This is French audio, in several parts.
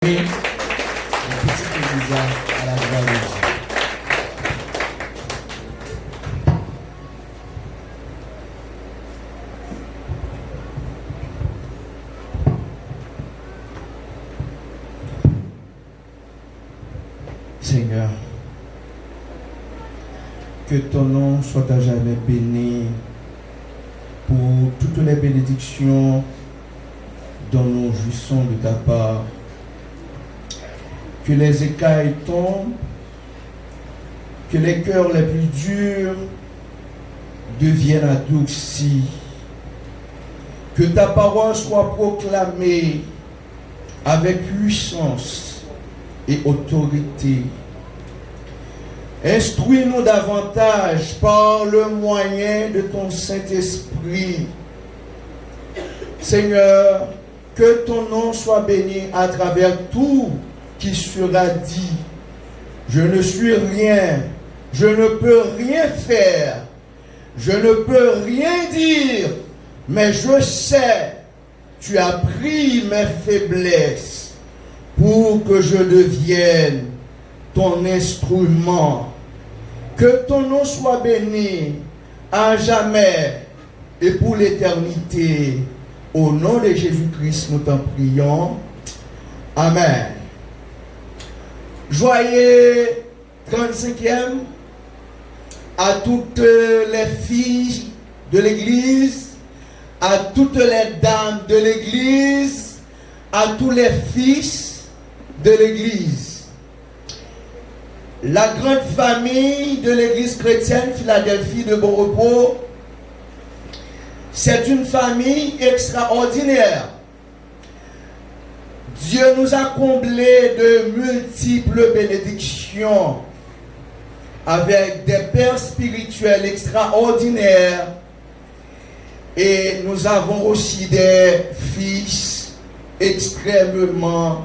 La petite église à la gloire de Dieu. Seigneur, que ton nom soit à jamais béni pour toutes les bénédictions dont nous jouissons de ta part. Que les écailles tombent, que les cœurs les plus durs deviennent adoucis, que ta parole soit proclamée avec puissance et autorité. Instruis-nous davantage par le moyen de ton Saint-Esprit. Seigneur, que ton nom soit béni à travers tout qui sera dit. Je ne suis rien, je ne peux rien faire, je ne peux rien dire, mais je sais, tu as pris mes faiblesses pour que je devienne ton instrument. Que ton nom soit béni à jamais et pour l'éternité. Au nom de Jésus-Christ, nous t'en prions. Amen. Joyeux 35e à toutes les filles de l'Église, à toutes les dames de l'Église, à tous les fils de l'Église. La grande famille de l'Église chrétienne Philadelphie de Bon Repos, c'est une famille extraordinaire. Dieu nous a comblés de multiples bénédictions avec des pères spirituels extraordinaires et nous avons aussi des fils extrêmement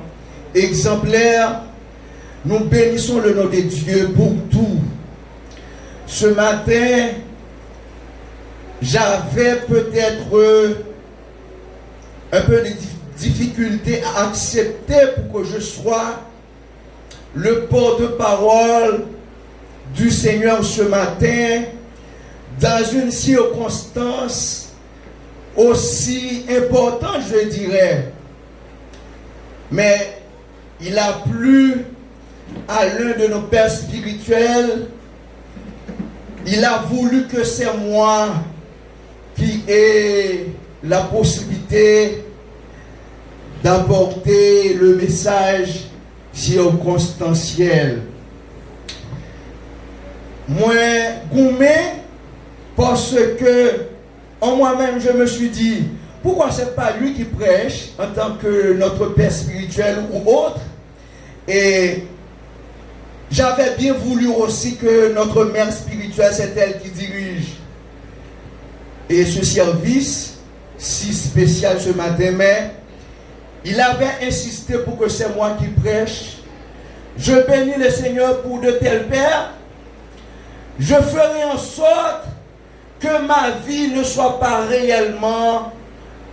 exemplaires. Nous bénissons le nom de Dieu pour tout. Ce matin, j'avais peut-être un peu de difficulté à accepter pour que je sois le porte-parole du Seigneur ce matin dans une circonstance aussi importante, je dirais. Mais il a plu à l'un de nos pères spirituels, il a voulu que c'est moi qui ai la possibilité d'apporter le message circonstanciel. Moi, gourmé, parce que en moi-même, je me suis dit, pourquoi c'est pas lui qui prêche en tant que notre père spirituel ou autre? Et j'avais bien voulu aussi que notre mère spirituelle, c'est elle qui dirige. Et ce service, si spécial ce matin, mais il avait insisté pour que c'est moi qui prêche. Je bénis le Seigneur pour de tels pères. Je ferai en sorte que ma vie ne soit pas réellement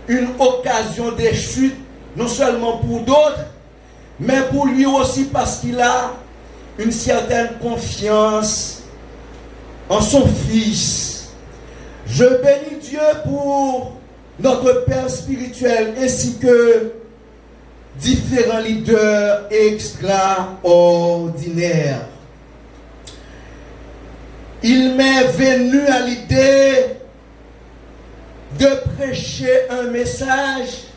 une occasion de chute, non seulement pour d'autres, mais pour lui aussi parce qu'il a une certaine confiance en son Fils. Je bénis Dieu pour notre Père spirituel ainsi que différents leaders extraordinaires. Il m'est venu à l'idée de prêcher un message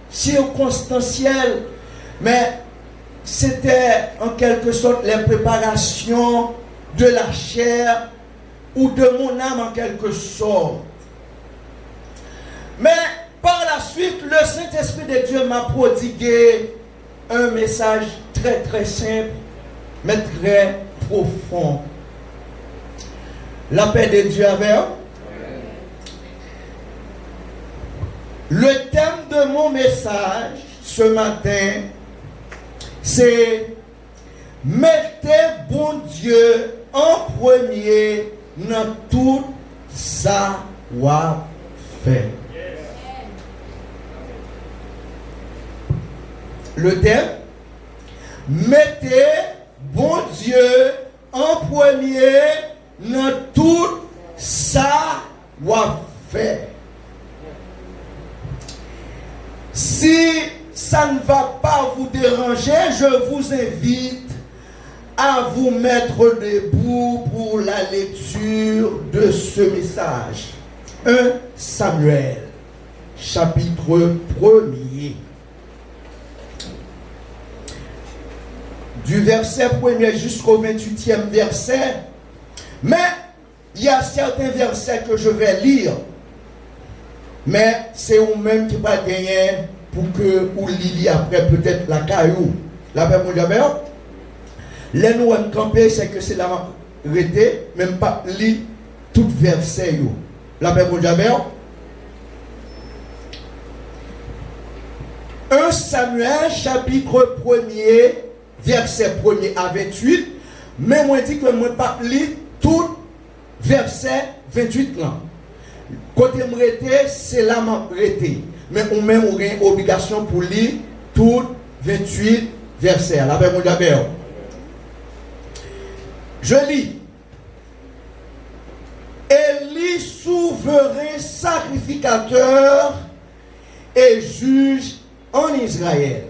circonstanciel, mais c'était en quelque sorte les préparations de la chair ou de mon âme en quelque sorte. Mais par la suite, le Saint-Esprit de Dieu m'a prodigué un message très très simple, mais très profond. La paix de Dieu avec vous. Le thème de mon message ce matin, c'est « Mettez bon Dieu en premier dans tout ça wa fait ». Le thème, mettez bon Dieu en premier dans tout ça va faire. Si ça ne va pas vous déranger, je vous invite à vous mettre debout pour la lecture de ce message. 1 Samuel, chapitre 1er. Du verset 1er jusqu'au 28e verset. Mais il y a certains versets que je vais lire. Mais c'est vous-même qui va gagner pour que vous lisiez après peut-être la caillou. La paix mon Dieu. Les nous en camper, c'est que c'est la arrêté, même pas lire tout verset. La paix mon Dieu. 1 Samuel, chapitre 1er, verset 1er à 28. Mais moi dit que moi pas lire tout verset 28 là. Côté m'arrêter, c'est là m'arrêter. Mais on même on a une obligation pour lire tout 28 versets. La paix mon Dieu. Je lis. Élie, souverain sacrificateur et juge en Israël.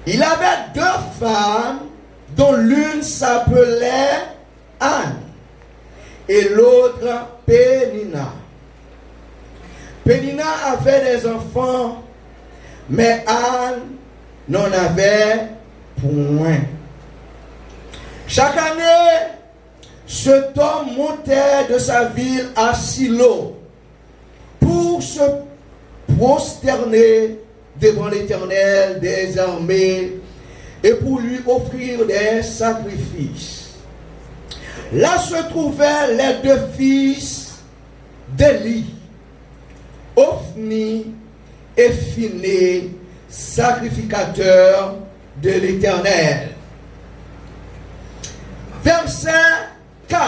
Il avait 2 femmes dont l'une s'appelait Anne et l'autre Pénina. Pénina avait des enfants, mais Anne n'en avait point. Chaque année, cet homme montait de sa ville à Silo pour se prosterner devant l'Éternel des armées et pour lui offrir des sacrifices. Là se trouvaient les 2 fils d'Élie, Ophni et Phiné, sacrificateurs de l'Éternel. Verset 4.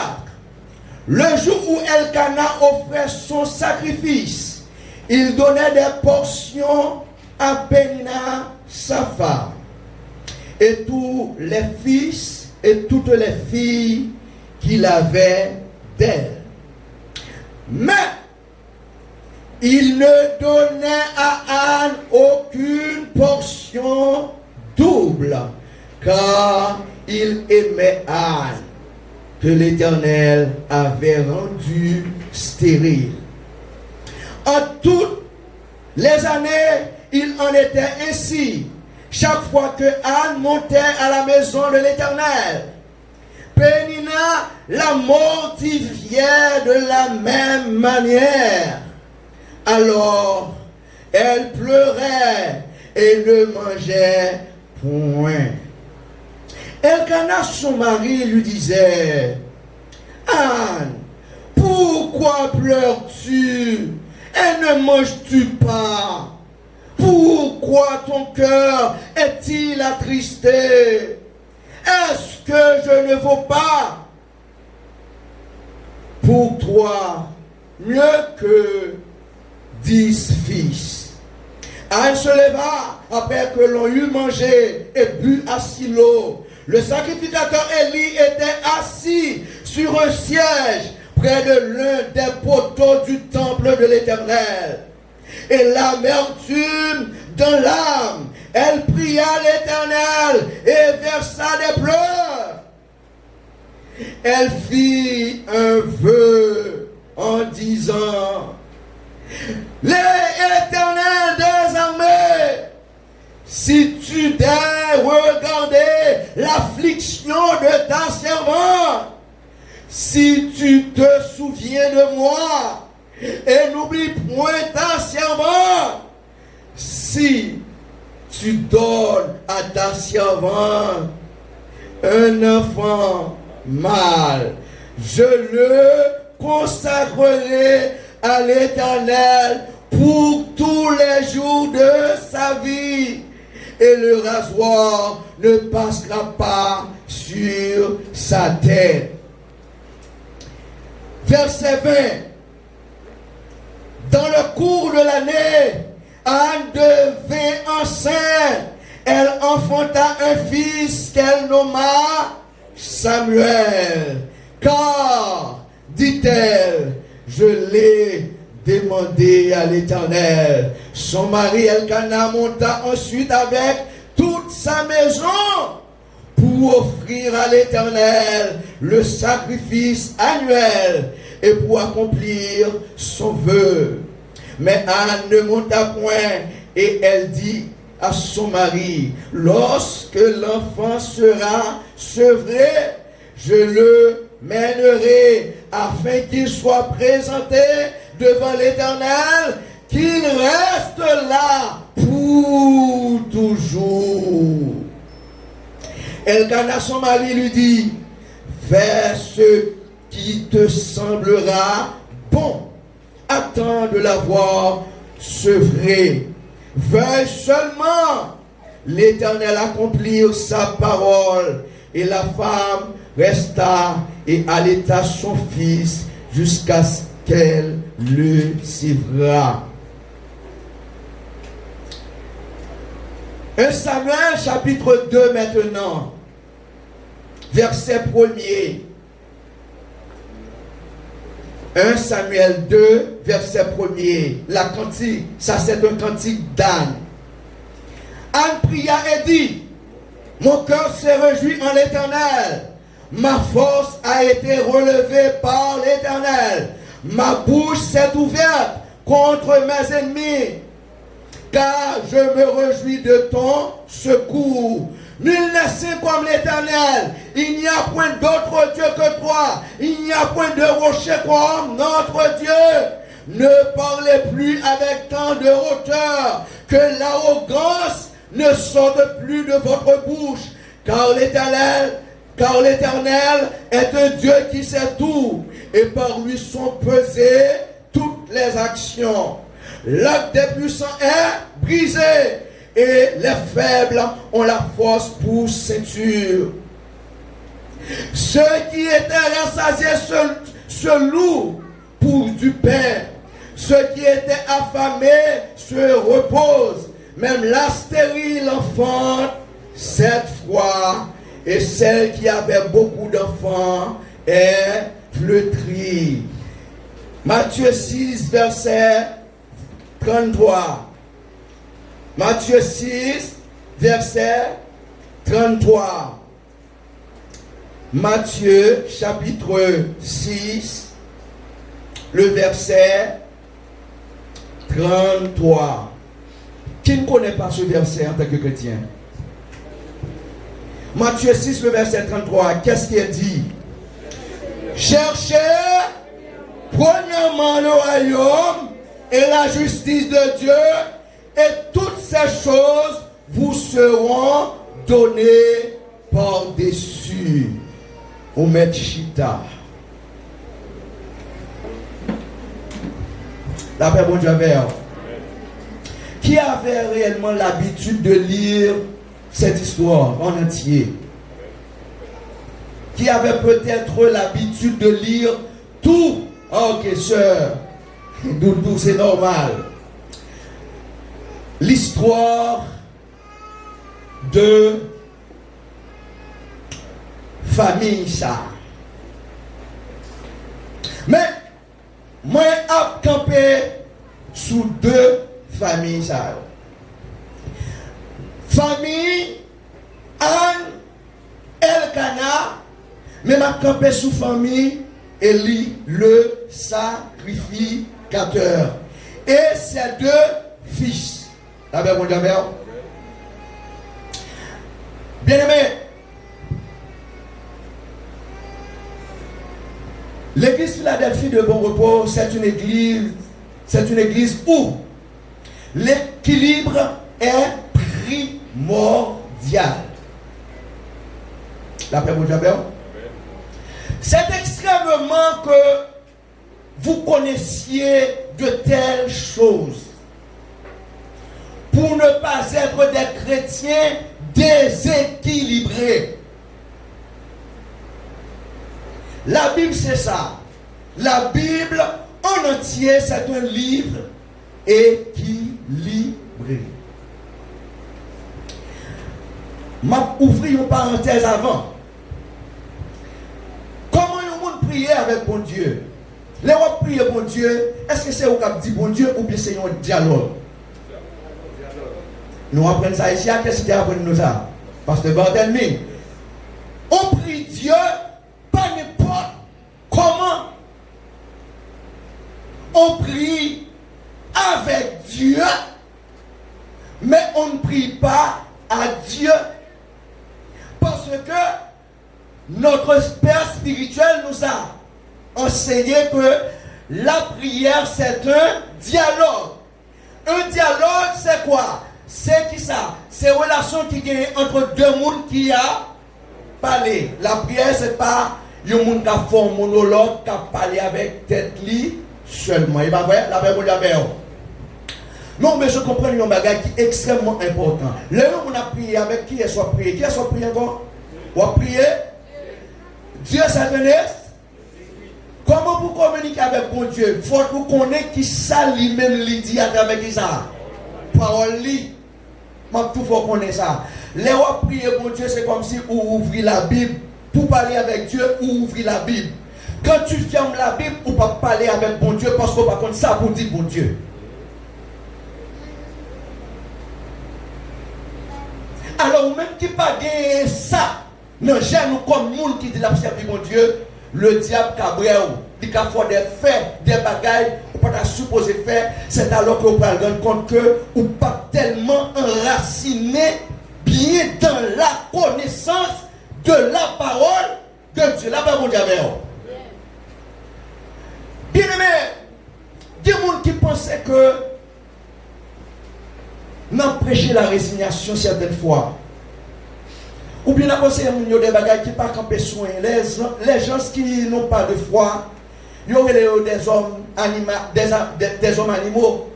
Le jour où Elkana offrait son sacrifice, il donnait des portions à Pénina, sa femme, et tous les fils et toutes les filles qu'il avait d'elle. Mais il ne donnait à Anne aucune portion double, car il aimait Anne, que l'Éternel avait rendue stérile. En toutes les années, il en était ainsi. Chaque fois que Anne montait à la maison de l'Éternel, Pénina la mortifiait de la même manière. Alors, elle pleurait et ne mangeait point. Elkana, son mari, lui disait: Anne, pourquoi pleures-tu et ne manges-tu pas? Pourquoi ton cœur est-il attristé? Est-ce que je ne vaux pas pour toi mieux que 10 fils? Anne se leva après que l'on eut mangé et bu à Silo. Le sacrificateur Élie était assis sur un siège près de l'un des poteaux du temple de l'Éternel. Et l'amertume dans l'âme, elle pria l'Éternel et versa des pleurs. Elle fit un vœu en disant: l'Éternel des armées, si tu daigne regarder l'affliction de ta servante, si tu te souviens de moi, et n'oublie point ta servante, si tu donnes à ta servante un enfant mâle, je le consacrerai à l'Éternel pour tous les jours de sa vie, et le rasoir ne passera pas sur sa tête. Verset 20. Dans le cours de l'année, Anne devint enceinte. Elle enfanta un fils qu'elle nomma Samuel. Car, dit-elle, je l'ai demandé à l'Éternel. Son mari Elkana monta ensuite avec toute sa maison pour offrir à l'Éternel le sacrifice annuel et pour accomplir son vœu. Mais Anne ne monta point et elle dit à son mari, lorsque l'enfant sera sevré, je le mènerai afin qu'il soit présenté devant l'Éternel, qu'il reste là pour toujours. Elkana, son mari, lui dit, fais ce qui te semblera bon. Attends de l'avoir sevré. Veuille seulement l'Éternel accomplir sa parole. Et la femme resta et allaita son fils jusqu'à ce qu'elle le sévra. 1 Samuel chapitre 2 maintenant, verset 1er. 1 Samuel 2, verset 1er. La cantique, ça c'est un cantique d'Anne. Anne pria et dit, mon cœur s'est réjoui en l'Éternel. Ma force a été relevée par l'Éternel. Ma bouche s'est ouverte contre mes ennemis. Car je me réjouis de ton secours. Nul n'est saint comme l'Éternel. Il n'y a point d'autre Dieu que toi. Il n'y a point de rocher comme notre Dieu. Ne parlez plus avec tant de hauteur, que l'arrogance ne sorte plus de votre bouche. Car l'Éternel est un Dieu qui sait tout, et par lui sont pesées toutes les actions. L'arc des puissants est brisé, et les faibles ont la force pour ceinture. Ceux qui étaient rassasiés se louent pour du pain. Ceux qui étaient affamés se reposent. Même la stérile enfante 7 fois, et celle qui avait beaucoup d'enfants est flétrie. Matthieu 6, verset 33. Matthieu 6, verset 33. Matthieu, chapitre 6, le verset 33. Qui ne connaît pas ce verset en tant que chrétien? Matthieu 6, le verset 33. Qu'est-ce qui est dit? Cherchez premièrement le royaume et la justice de Dieu, et toutes ces choses vous seront données par-dessus. Omechita. La paix, bon Dieu, qui avait réellement l'habitude de lire cette histoire en entier? Qui avait peut-être l'habitude de lire tout? Ok, sœur, Doudou, c'est normal. L'histoire de famille ça. Mais moi j'ai campé sous deux familles ça. Famille Anne Elkana, mais j'ai campé sous famille Élie le sacrificateur et ses deux fils. La bien aimé, l'église Philadelphie de Bon Repos, c'est une église où l'équilibre est primordial. La paix, c'est extrêmement que vous connaissiez de telles choses pour ne pas être des chrétiens déséquilibrés. La Bible, c'est ça. La Bible en entier, c'est un livre équilibré. m'a ouvert une parenthèse avant. Comment le monde prier avec bon Dieu? Les gens prier bon Dieu, est-ce que c'est au cap dit bon Dieu ou bien c'est un dialogue? Nous apprenons ça ici, qu'est-ce que apprenons nous ça? Pasteur Barthélemy. On prie Dieu pas n'importe comment. On prie avec Dieu, mais on ne prie pas à Dieu. Parce que notre Père spirituel nous a enseigné que la prière c'est un dialogue. Un dialogue c'est quoi? C'est qui ça? C'est une relation qui est entre deux mondes qui a parlé. La prière c'est pas un monde qui a fait un monologue, qui a parlé avec tête li seulement. Il va voir la Bible de non, mais je comprends un bagage qui est extrêmement important. Le moment où on a prié avec qui est soit prié? Qui est soit prié encore? On a prié? Dieu s'adresse? Comment vous communiquez avec bon Dieu? Il faut que vous connaissiez qui ça lui-même lui dit à travers qui ça? Parole lui. Il faut connaître ça. Les gens prier bon Dieu, c'est comme si vous ouvrez la Bible. Pour parler avec Dieu, ou ouvrir la Bible. Quand tu fermes la Bible, ou pas parler avec bon Dieu, parce que par contre ça pour dire bon Dieu. Alors, même qui pas gagné ça, non, j'aime comme monde qui dit la servir mon Dieu, le diable cabrel, il a fait des faits, des bagailles, ou pas supposé faire, c'est alors que vous pouvez rendre compte que vous pas tellement enraciné bien dans la connaissance de la parole de Dieu. La parole de Dieu. Bien aimé, des gens qui pensaient que nous prêcher la résignation certaines fois. Ou bien nous pensons qu'il des bagages qui ne pas camper soin. Les gens qui n'ont pas de foi, ils ont des hommes animaux.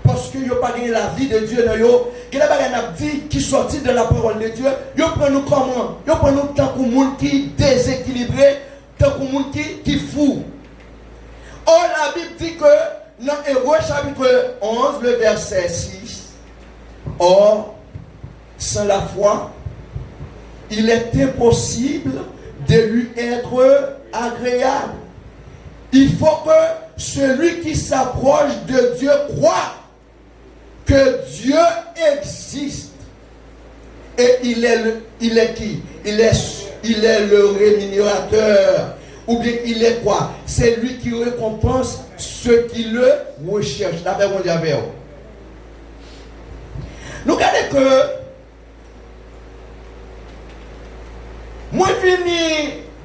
Parce qu'ils n'ont pas gagné la vie de Dieu dans eux. Que les bagages dit qui sortit de la parole de Dieu, ils prennent nous comment? Ils prennent nous tant que monde qui déséquilibré, tant que monde qui fou. Or la Bible dit que dans Hébreux chapitre 11, le verset 6, or, sans la foi, il est impossible de lui être agréable. Il faut que celui qui s'approche de Dieu croit que Dieu existe. Et il est qui? Il est le rémunérateur. Ou bien il est quoi? C'est lui qui récompense ceux qui le recherchent. La Bible dit avec vous. Nous regardons que moi je viens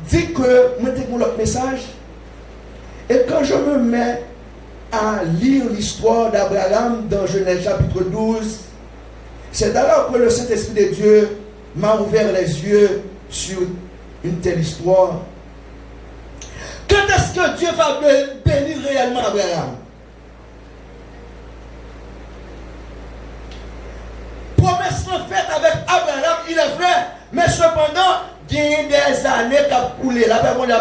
dire que moi j'ai l'autre message. Et quand je me mets à lire l'histoire d'Abraham dans Genèse chapitre 12, c'est alors que le Saint-Esprit de Dieu m'a ouvert les yeux sur une telle histoire. Quand est-ce que Dieu va bénir réellement Abraham? Promesse faite avec Abraham, il est vrai, mais cependant, il y a des années qui ont coulé. La Bible dit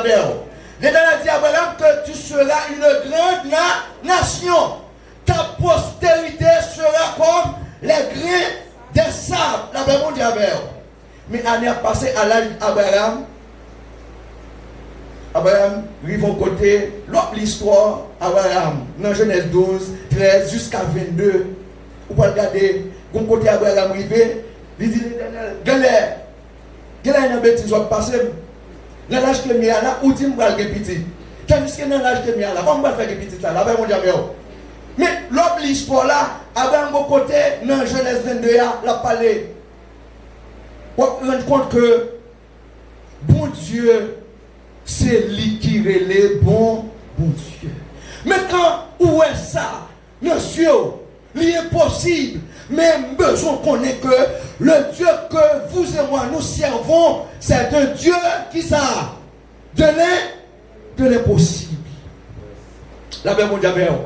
l'Éternel dit à Abraham que tu seras une grande nation. Ta postérité sera comme les grains des sables. La Bible dit mais l'année passée à l'âge d'Abraham, Abraham arrive au côté, l'autre l'histoire, Abraham, dans Genèse 12, 13 jusqu'à 22. Vous pouvez regarder, comme côté Abraham arrivé, il dit l'Éternel, quelle est une bêtise qui va passer? Dans l'âge que je suis là, où tu me parles de petit? Tandis que dans l'âge que je suis là, comment on va faire de petit ça? Là, on dit mais l'autre l'histoire là, Abraham au côté, dans Genèse 22, la parlé. On se rend compte que, bon Dieu, c'est lui qui relève bon Dieu. Mais quand où est ça, monsieur, il est possible, mais besoin qu'on ait que le Dieu que vous et moi nous servons, c'est un Dieu qui ça de l'impossible. La Bible dit avec vous.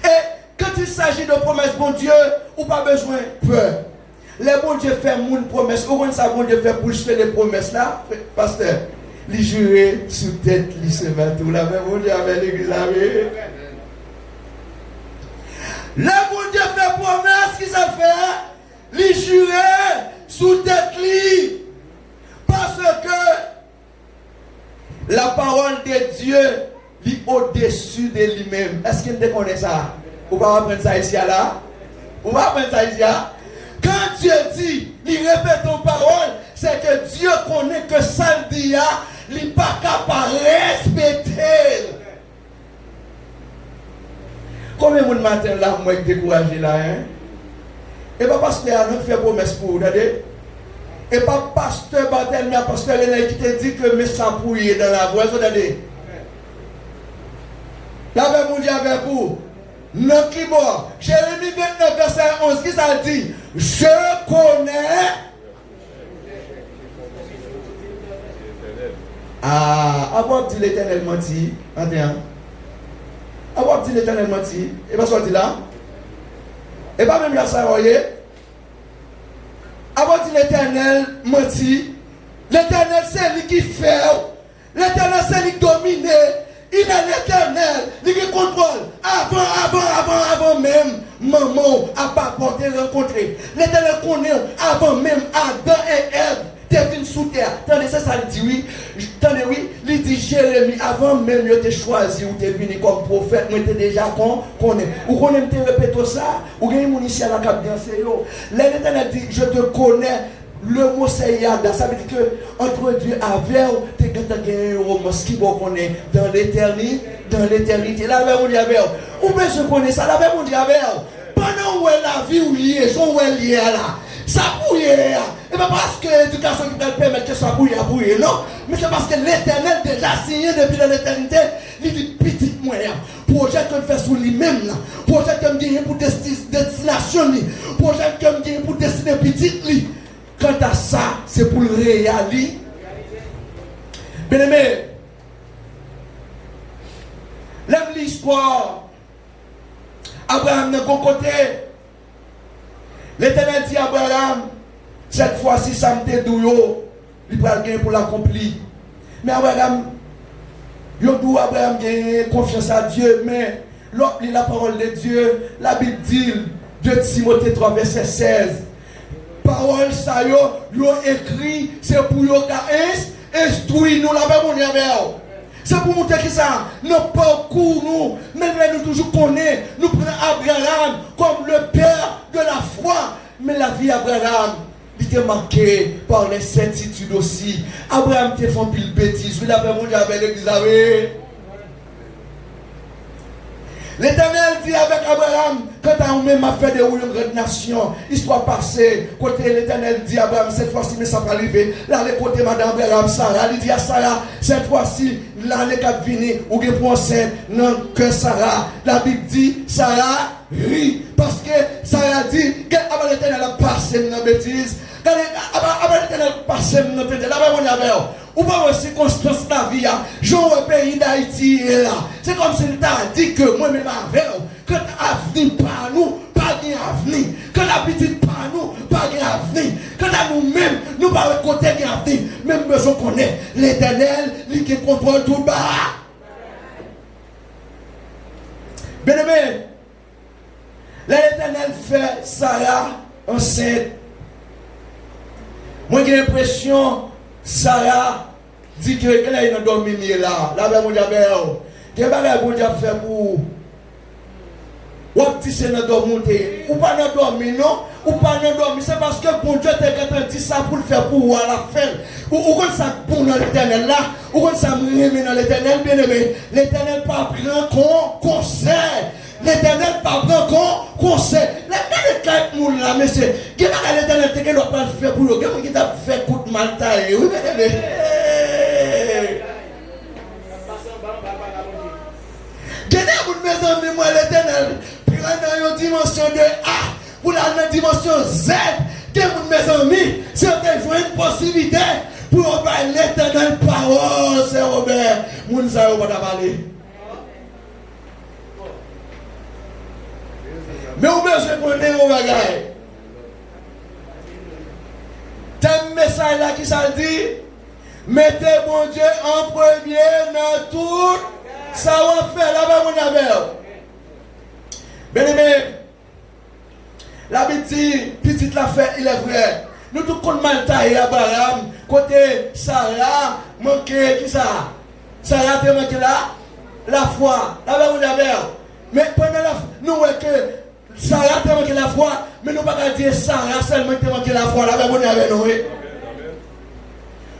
Et quand il s'agit de promesses, bon Dieu, ou pas besoin peur. Les bon Dieu fait une promesse. Ou ça bon Dieu fait pour faire des promesses là, pasteur. Les jurer sous tête, les se mettre. La même bon Dieu avec l'église. Le bon Dieu fait promesse, qui ça fait? Les jurer sous tête li. Parce que la parole de Dieu est au-dessus de lui-même. Est-ce qu'il te connaît ça? Vous pouvez apprendre ça ici là? Vous pouvez apprendre ça ici là? Quand Dieu dit, il répète ton parole, c'est que Dieu connaît que ça le dit, il n'est pas capable de respecter. Combien de matin là, moi, je découragé là, hein? Et pas parce que nous fait promesse pour vous, regardez. Et pas pasteur Barthélemy, mais pasteur René qui te dit que mes sapouilles dans la voie, regardez. La paix mon Dieu avec vous. Non qui mort. Jérémie 29, verset 11, qui ça dit? Je connais. Avoir dit l'éternel menti. Attends. Avoir dit l'éternel menti. Et pas sorti là. Et pas même là, ça, voyez. Avoir dit l'éternel menti. L'éternel, c'est lui qui fait. L'éternel, c'est lui qui domine. Il est l'éternel, il qui contrôle. Avant même, maman n'a pas porté rencontrer. L'éternel connaît avant même Adam et Ève. T'es venu sous terre. Tandis ça, ça dit oui. Tandis oui, il dit Jérémie, avant même de te choisi ou t'es venu comme prophète, moi t'es déjà connaît. Ou connaît te répéter ça, ou gagne mon ici à la cap bien sérieux. L'éternel dit, je te connais. Le mot c'est Yada, ça veut dire que entre Dieu avec tu gagné un romance qui vous connaît dans l'éternité, là même on dit avec ou bien je connais ça, là même on dit avec pendant où est la vie où il est, où est lié là, ça bouille, et pas parce que l'éducation qui va permettre que ça bouille, non, mais c'est parce que l'éternel déjà signé depuis l'éternité, il dit petit moyen, projet qu'on fait sous lui-même là, projet qu'on gagne pour destination, projet qu'on gagne pour destiner petit lui. Quant à ça, c'est pour le réaliser. Bien aimé, lève l'histoire. Abraham de bon côté. L'Éternel dit à Abraham, cette fois-ci, ça me te douille, il va gagner pour l'accomplir. Mais Abraham, Abraham gagne confiance à Dieu, mais l'autre lit la parole de Dieu, la Bible dit, 2 Timothée 3, verset 16. Parole ça yo écrit c'est pour yo instruire nous la Bible mon avec. C'est pour montrer que ça nos parcours nous même nous toujours connaît nous prenons Abraham comme le père de la foi mais la vie d'Abraham il était marqué par l'incertitude aussi. Abraham te fait pile bêtise, oui la Bible mon avec l'église. L'Éternel dit avec Abraham, quand on même a fait de une grande nation, histoire passée, côté l'Éternel dit à Abraham, cette fois-ci, mais ça va arriver. Là, les côtés Madame Abraham, Sarah, il dit à Sarah, cette fois-ci, là, les cap venir, ou bien pour enceinte, non, que Sarah. La Bible dit, Sarah rit, parce que Sarah dit, que avant l'Éternel a passé une bêtise, avant l'Éternel a passé une bêtise, là, on y avait. Ou pas aux circonstances de la vie, genre le pays d'Haïti est là. C'est comme si tu as dit que moi-même avec, que l'avenir par nous, pas d'avenir. Que la petite par nous, pas d'avenir. Que nous-mêmes, nous pas côté d'avenir. Même besoin qu'on ait l'Éternel, lui qui contrôle tout bas. Bien aimé, l'Éternel fait Sarah enceinte. Moi j'ai l'impression, Sarah dit que elle a dormi là. Là, ben, mon diable, qu'est-ce que mon diable fait pour ou petit c'est dans dormir ou pas dans dormir non ou pas dans dormir c'est parce que bon Dieu t'a dit ça pour le faire pour à la fin ou quand ça pour dans l'Éternel là ou quand ça me remet dans l'Éternel bien aimé l'Éternel pas prend conseil. L'Éternel pas prend conseil. L'Éternel quatre moun là monsieur qu'est-ce que l'Éternel te doit pas faire pour eux qui t'a fait coup de mal taille oui bien aimé mes amis, moi l'Éternel, prend dans une dimension de A pour la dimension Z. Que mes amis, c'est une possibilité pour obéir l'Éternel parole, c'est Robert. Moun sa yo pas parler. Mais on besoin de connaître au bagage. T'as un message là qui ça dit, mettez mon Dieu en premier dans tout. Ça va faire là-bas mon avel. Bien aimé, la Bible dit, petite la fait, il est vrai. Nous tout compte mal taillé Abraham, côté Sarah, manqué qui ça? Sarah te manqué là, la foi, la verre. Mais pendant la nous voyons que Sarah te manqué la foi, mais nous pas dire Sarah seulement te manqué la foi, la verre avec nous.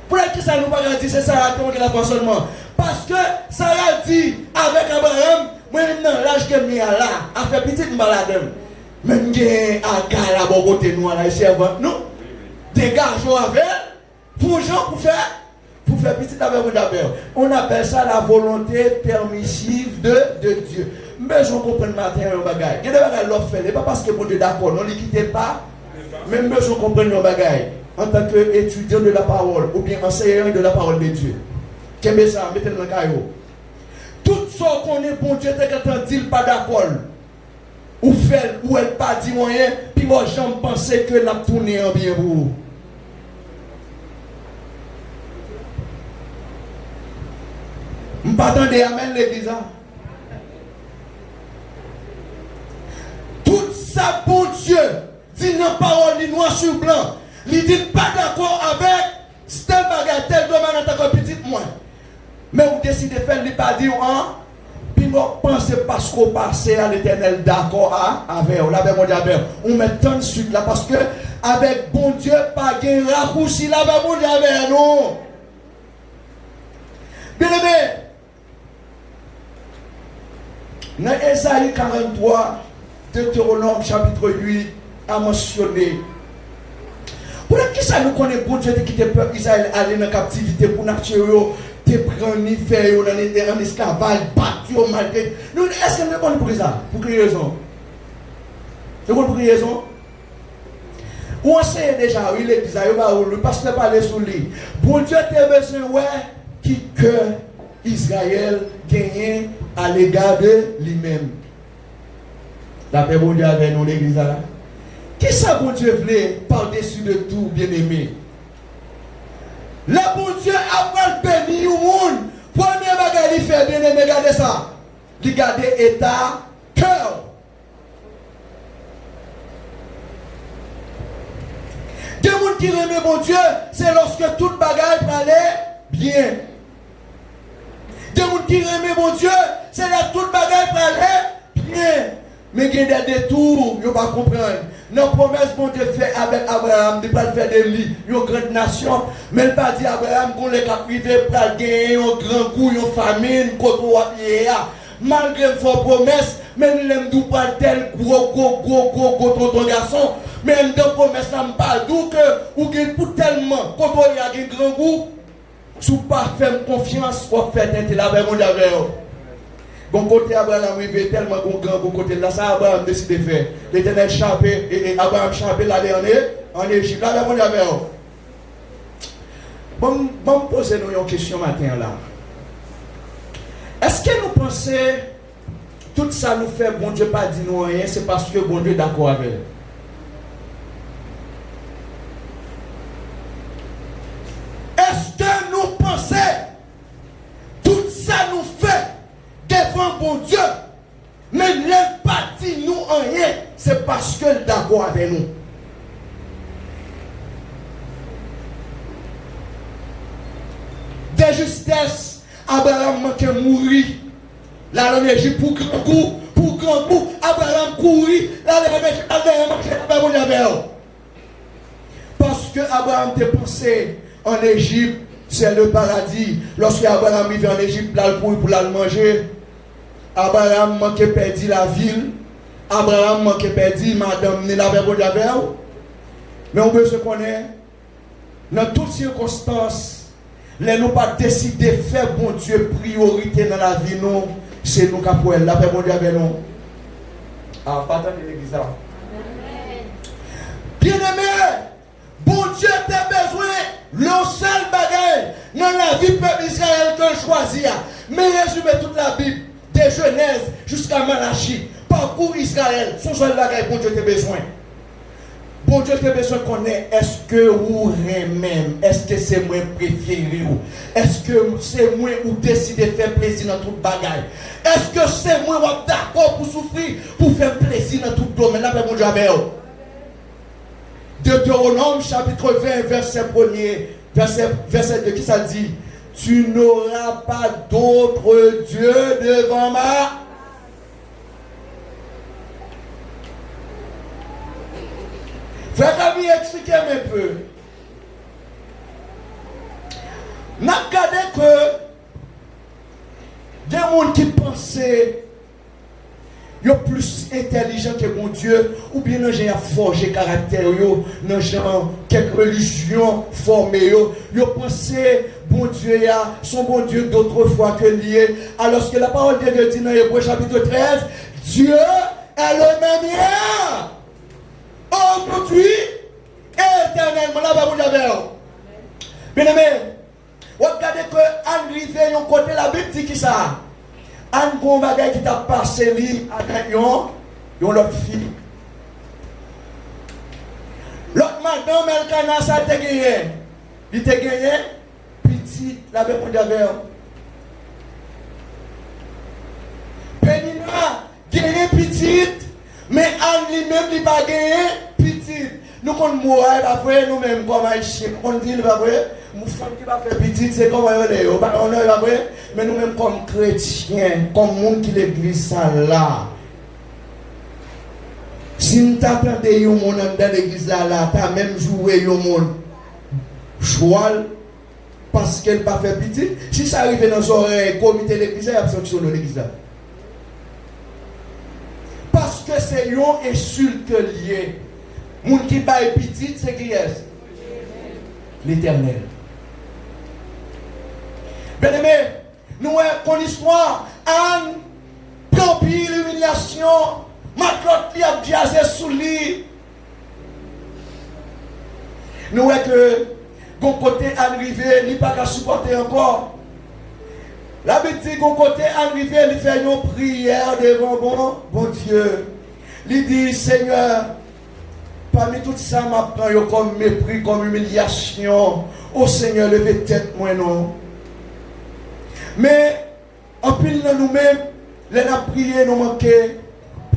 Pour qui ça nous pas dire c'est Sarah te manqué la foi seulement? Parce que Sarah dit avec Abraham, moi maintenant l'âge que je là, a fait petite malade. Même j'ai un gars là, bon côté nous, là, servante, nous, des garçons avec, pour gens pour faire petit avec d'abord. On appelle ça la volonté permissive de Dieu. Mais je comprends le matin un bagage. Il y a des bagages l'ont fait, pas parce que mon Dieu d'accord, non, ne quittez pas. Même je comprends le bagage en tant qu'étudiant de la parole ou bien enseignant de la parole de Dieu. Qu'est-ce que ça, mettez-le dans le caillou. Tout ce qu'on est bon Dieu, quand on dit pas d'accord. Ou fait, ou elle pas dit moyen, puis moi j'en pensais que la tournée en bien vous. Je ne m'attendais pas amen l'église. Tout ça, bon Dieu, dit dans la parole, noir sur blanc. Il dit pas d'accord avec tel bagage, tel domaine en tant que petit moi. Mais vous décidez de faire, il pas dire hein. Puis moi, pensez parce qu'on passe à l'éternel d'accord avec vous. Là, mon Dieu, on met tant de suite là parce que avec bon Dieu, pas de raccourci là, mon Dieu, avec nous. Bien aimé, dans Ésaïe 43, Deutéronome chapitre 8, a mentionné. Pour qui ça nous connaît, bon Dieu, qui te peuple Israël aller dans la captivité pour naturel. Te prendre ni faire en esclavage, battre, malgré. Nous, est-ce que nous connaissons pour ça? Pour quelle raison? Vous connaissez pour quelle raison? Ou on sait déjà, oui, l'église, le pasteur parlait sur lui. Pour Dieu, tu as besoin, ouais, qui que Israël gagne à l'égard de lui-même. La paix, bon Dieu, avec nous, l'église, là. Qui ça, bon Dieu, voulait par-dessus de tout, bien-aimé? Le bon Dieu a béni au monde. Premier bagage, il fait bien aimé, regardez ça. Regardez état, cœur. Des gens qui aiment bon Dieu, c'est lorsque tout bagage allait bien. Des gens qui aiment bon Dieu, c'est là tout bagage allait bien. Mais il y a des détours, ils ne pas comprendre. Nos promesses bon Dieu fait avec Abraham, de ne pas faire de lui, une grande nation. Mais il n'a pas dit Abraham qu'on les caprivé pour gagner un grand coup, une famine, malgré vos promesses, mais nous n'aimons pas tel gros ton garçon. Mais dans la promesse, ça ne pas d'où que, ou qu'il pour tellement, quand il y a un grand goût, si vous ne pas faire confiance, vous faites un tel avec mon Dieu. Bon côté Abraham arrivé tellement grand côté là, ça Abraham décide de faire. L'Éternel champé et Abraham champé là en Égypte. Là, mon Dieu. Bon, poser nous une question matin là. Est-ce que nous pensons tout ça nous fait bon Dieu pas dit nous rien, c'est parce que bon Dieu est d'accord avec nous? Est-ce que nous pensons tout ça nous fait devant bon Dieu, mais n'aime pas dit nous rien, c'est parce que est d'accord avec nous? De justesse, Abraham manquait mourir. Là, en Égypte, pour grand coup, Abraham courit. Là, Abraham manquait. Parce que Abraham te pensé en Égypte, c'est le paradis. Lorsque Abraham vivait en Égypte, là, pour la manger, Abraham manquait perdu la ville. Abraham manquait perdu madame, ni la verre. Mais on veut se connaître. Dans toutes circonstances, les nous pas décider de faire bon Dieu priorité dans la vie, nous, c'est nous qui avons la paix, bon Dieu avec nous. Ah, pas tant de l'église. Bien aimé, bon Dieu t'a besoin, le seul bagage dans la vie peuple Israël que choisit. Mais résumé toute la Bible, de Genèse jusqu'à Malachie, parcours Israël, son seul bagage, bon Dieu t'a besoin. Bon Dieu te besoin de connaître, est-ce que vous même, est-ce que c'est moi préféré ou est-ce que c'est moi ou décider de faire plaisir dans toute bagaille? Est-ce que c'est moi d'accord pour souffrir, pour faire plaisir dans tout domaine? Là, bon Dieu avec vous. Deutéronome chapitre 20, verset 1er, verset 2, qui ça dit? Tu n'auras pas d'autre Dieu devant moi. Frère Camille, expliquez un peu. N'a regardé que des gens qui pensaient yo plus intelligent que mon Dieu, ou bien j'ai forgé caractère yo, dans genre quelques religions formées yo pensé bon Dieu son bon Dieu d'autrefois que lié, alors que la parole de Dieu dit dans Hébreux chapitre 13, Dieu est le même hier, aujourd'hui et éternellement. Là vous avez. Bien aimé, regardez que arrivé yon côté la Bible dit qui ça? Un bon bagage qui t'a passé lui avec yon l'autre fille. L'autre madame Elkana ça t'a gagné. Il t'a gagné petit la Bible d'avait. Penina gagné petite, mais Anne lui-même il pas gagné petite. Nous qu'on mourir après nous-mêmes comme haïtiens, on dit pas vrai. Mon femme qui va faire petite, c'est comme on est, mais nous-mêmes comme chrétiens, comme monde qui l'église ça là. Si nous t'attendons un monde dans l'église là, t'as même joué un monde choual parce qu'elle n'a pas fait petite. Si ça arrive dans son comité de l'église, il y a sanctionné l'église là. Parce que c'est une insulte liée. Monde qui baille petite, c'est qui est? L'Éternel. Bien aimé, nous avons une histoire, Anne, tant pis l'humiliation, Maclotte qui a diasé sous lui. Nous avons que, bon côté arrivé, il n'est pas qu'à supporter encore. La Bible dit, bon côté arrivé, il fait une prière devant bon Dieu. Il dit, Seigneur, parmi tout ça, je prends comme mépris, comme humiliation. Oh Seigneur, levez tête, moi non. Mais, en pile de nous-mêmes, les avons prié, nous manquons.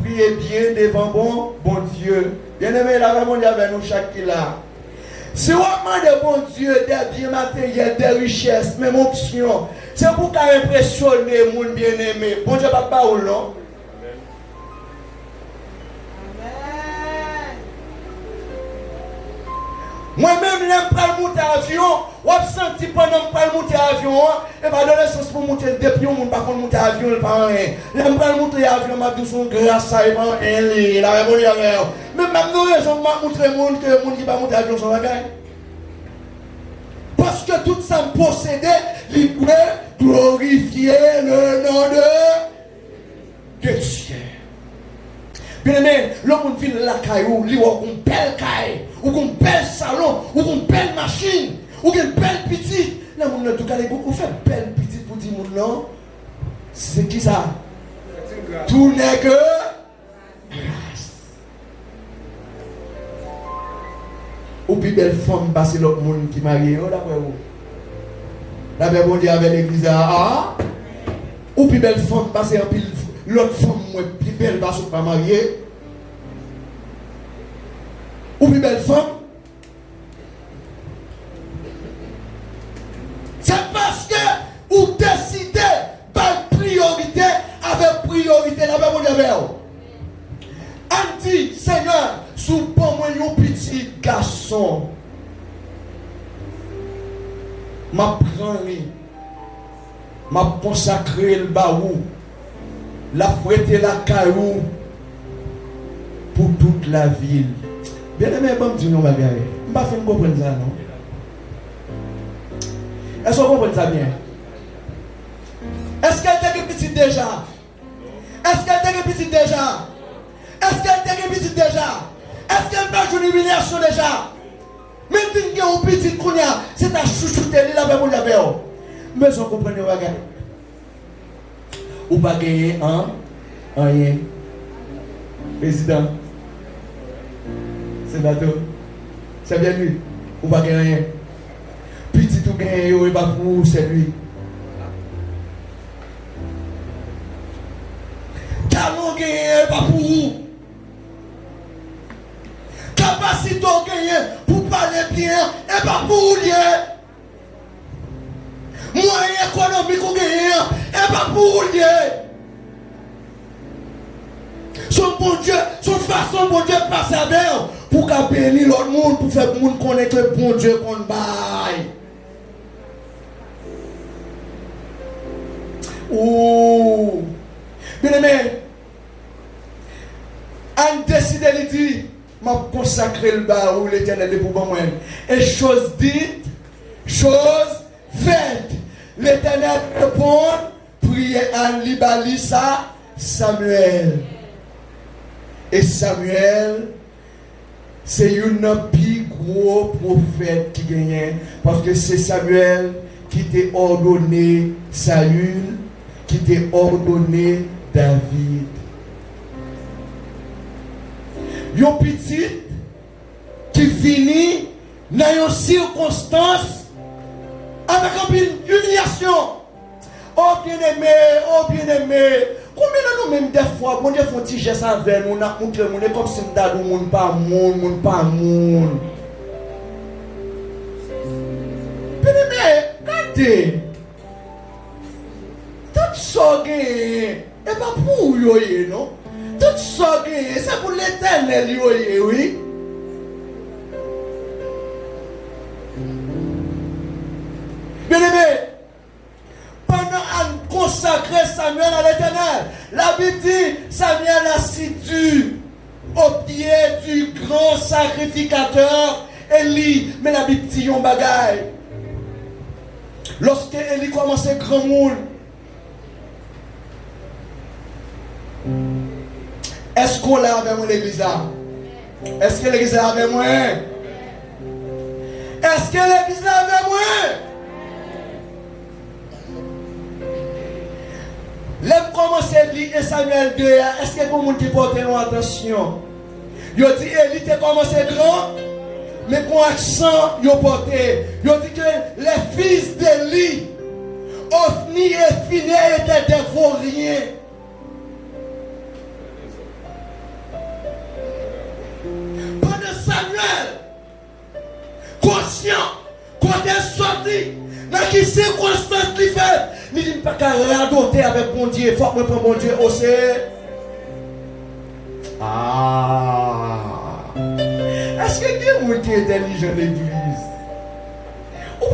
Priez bien devant bon Dieu. Bien aimé, la vraiment avec nous chaque là. Si on demande bon Dieu des biens matériels, des richesses, même options, c'est pour impressionner mon bien-aimé. Bon Dieu, papa ou non? Moi-même, je pas monter à l'avion, ou senti pendant que je monter à l'avion, et pas donner sens pour monter depuis on pas monter à l'avion, pas rien. Je pas monter à l'avion, ma douce grâce à elle, la répondu avec. Mais même nous raison de montrer au monde que le monde qui va monter à l'avion sont bagaille. Parce que tout ça me possédait, il peut glorifier le nom de Dieu. Bien aimé, le monde vient la caillou, il a une belle caille, ou un bel salon, ou une belle machine, ou une belle petite. Là, on a tout cas, on fait belle petite pour dire non. C'est qui ça? Tout n'est que grâce. Ou puis belle femme, c'est l'autre monde qui marie, d'après vous. La Bible on dit avec l'église, ah. Ou puis belle femme, c'est un pile. L'autre femme, plus belle, parce qu'elle n'est pas mariée. Ou plus belle femme. C'est parce que vous décidez par priorité avec priorité. La Bible dit, on dit, Seigneur, sous bon moi un petit garçon, m'a pris, m'a consacré le baou. La fouette la caillou pour toute la ville. Bien aimé, bon Dieu, nous va bien. Je ne vais pas faire comprendre ça, non? Est-ce qu'on comprend ça bien? Est-ce qu'elle était petite déjà? Est-ce qu'elle était petite déjà? Est-ce qu'elle était petite déjà? Est-ce qu'elle va jouer une humiliation déjà? Même si elle est une petite kounia, c'est ta chouchoute, elle est là, pour la faire. Mais on comprend, nous va gagner. Ou pas gagner rien. Président. Sénateur. C'est bien lui. Ou pas gagner rien. Petit ou gagner, il va pour vous, c'est lui. Talon gagner, pas pour vous. Capable capacité pour parler bien, et pas pour lier. Moyen économique ou gagner, et pas pour lier. Son bon Dieu, son façon bon Dieu passe avec pour qu'à bénir l'autre monde, pour faire que le monde connaisse que bon Dieu qu'on baille. Ouh, bien aimé, on décide de dire, m'a consacré le bas où l'Éternel est pour moi. Et chose dite, chose faite. L'Éternel répond, priez en Libalissa, Samuel. Et Samuel, c'est un plus gros prophète qui gagnait. Parce que c'est Samuel qui t'a ordonné Saül, qui t'a ordonné David. Yon petit qui finit dans une circonstance avec une humiliation. Oh bien-aimé, oh bien-aimé. Combien de nous même des fois, bon Dieu font petit geste avec nous, on est comme si nous avons monde pas monde. Bien-aimé, regardez. Tout ça et pas pour vous, non? Tout ça c'est pour l'Éternel, oui. Bien-aimé, pendant qu'on consacré Samuel à l'Éternel, la Bible dit Samuel assidu au pied du grand sacrificateur Élie. Mais la Bible dit un bagaille. Lorsque Élie commençait grand monde, est-ce qu'on l'a avec moi l'église là? Est-ce que l'église là avec moi? Est-ce que l'église là avec moi? L'homme commence à lire Samuel 2. Est-ce que tout le monde qui porte attention? Il dit Élie t'es commencé grand, mais pour accent, il porté. Il dit que les fils d'Élie, Ophni et Phinéas étaient des vauriens. Samuel, conscient, quand il est sorti, dans quelle circonstance il fait, il dit pas qu'à radoter avec mon Dieu, il faut que je prenne mon Dieu au sérieux. Ah, est-ce que Dieu est intelligent dans l'église? Ou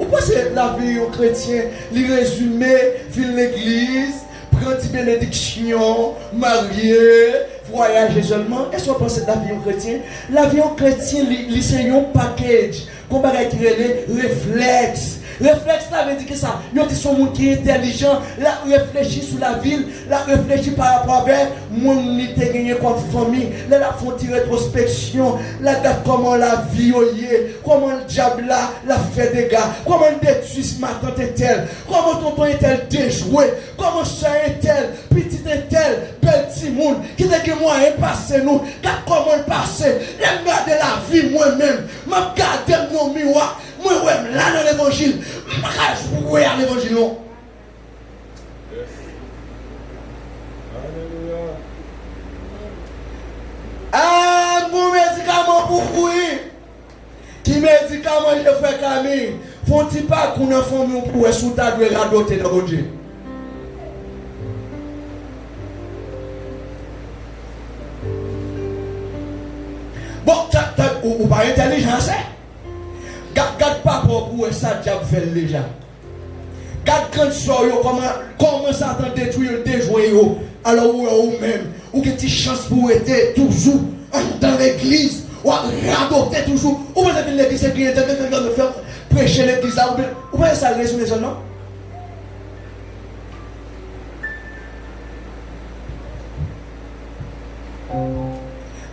pensez la vie au chrétien, les résumé, l'église, prendre des bénédictions, marier, voyager seulement. Est-ce que vous pensez de l'avion chrétien? L'avion chrétien, c'est un package. Comme qui est réflexe. Réflexe, ça veut dire que ça. Il y a des gens qui sont intelligents, là réfléchit sur la ville, là réfléchit par rapport à mon unité gagné comme famille, là font une rétrospection, là regarde comment la vie est, comment le diable là la fait des gars, comment le détruit ma tante est telle, comment tonton est tel déjoué, comment ça est tel, petit est tel, bel petit monde, qui t'a dit moi passé nous, comment le passé, j'aime garder la vie moi-même, m'a garder mon miroir. Moi, là dans l'évangile, je jouer à l'évangile. Non. Ah, mon médicament pour courir. Qui médicament je fais Camille? Faut-il pas qu'on a famille pour sous ta doit radoter dans votre Dieu? Bon, ou pas intelligence, Garde pas pour ça, diable fait déjà. Garde quand soyez comment ça t'en détruire, déjouer. Alors ou même, ou que tu chances pour être toujours dans l'église, ou radoter toujours. Ou vous avez l'église qui est de faire prêcher l'église là, ou pas ça résume les non?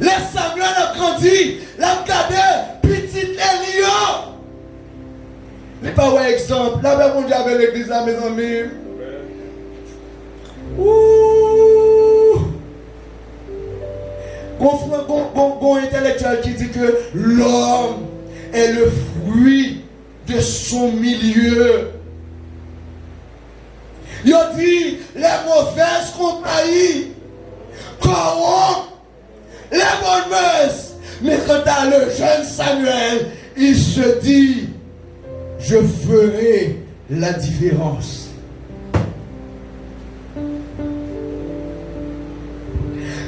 Les Samuel a grandi, l'a regardé, petit Elion. Les pas un exemple. Là, ben, mon Dieu avec l'église, là, mes amis. Ouh. Bon intellectuel qui dit que l'homme est le fruit de son milieu. Il dit les mauvaises compagnies corrompent les bonnes mœurs, Mais quant à le jeune Samuel, il se dit, je ferai la différence.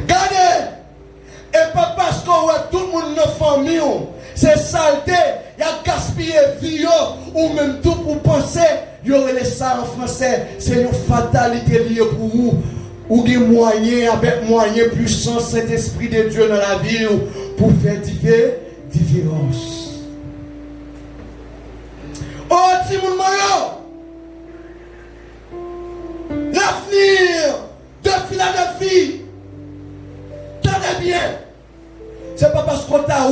Regardez, et pas parce qu'on voit tout le monde dans la famille, c'est saleté, il y a gaspillé vie, ou même tout pour penser, il y aurait ça en français, c'est une fatalité liée pour vous. Ou des moyens, avec moyens puissants, cet esprit de Dieu dans la vie pour faire différence. Oh, Timoun Mayo, l'avenir de Philadelphie, tenez bien, c'est pas parce qu'on t'a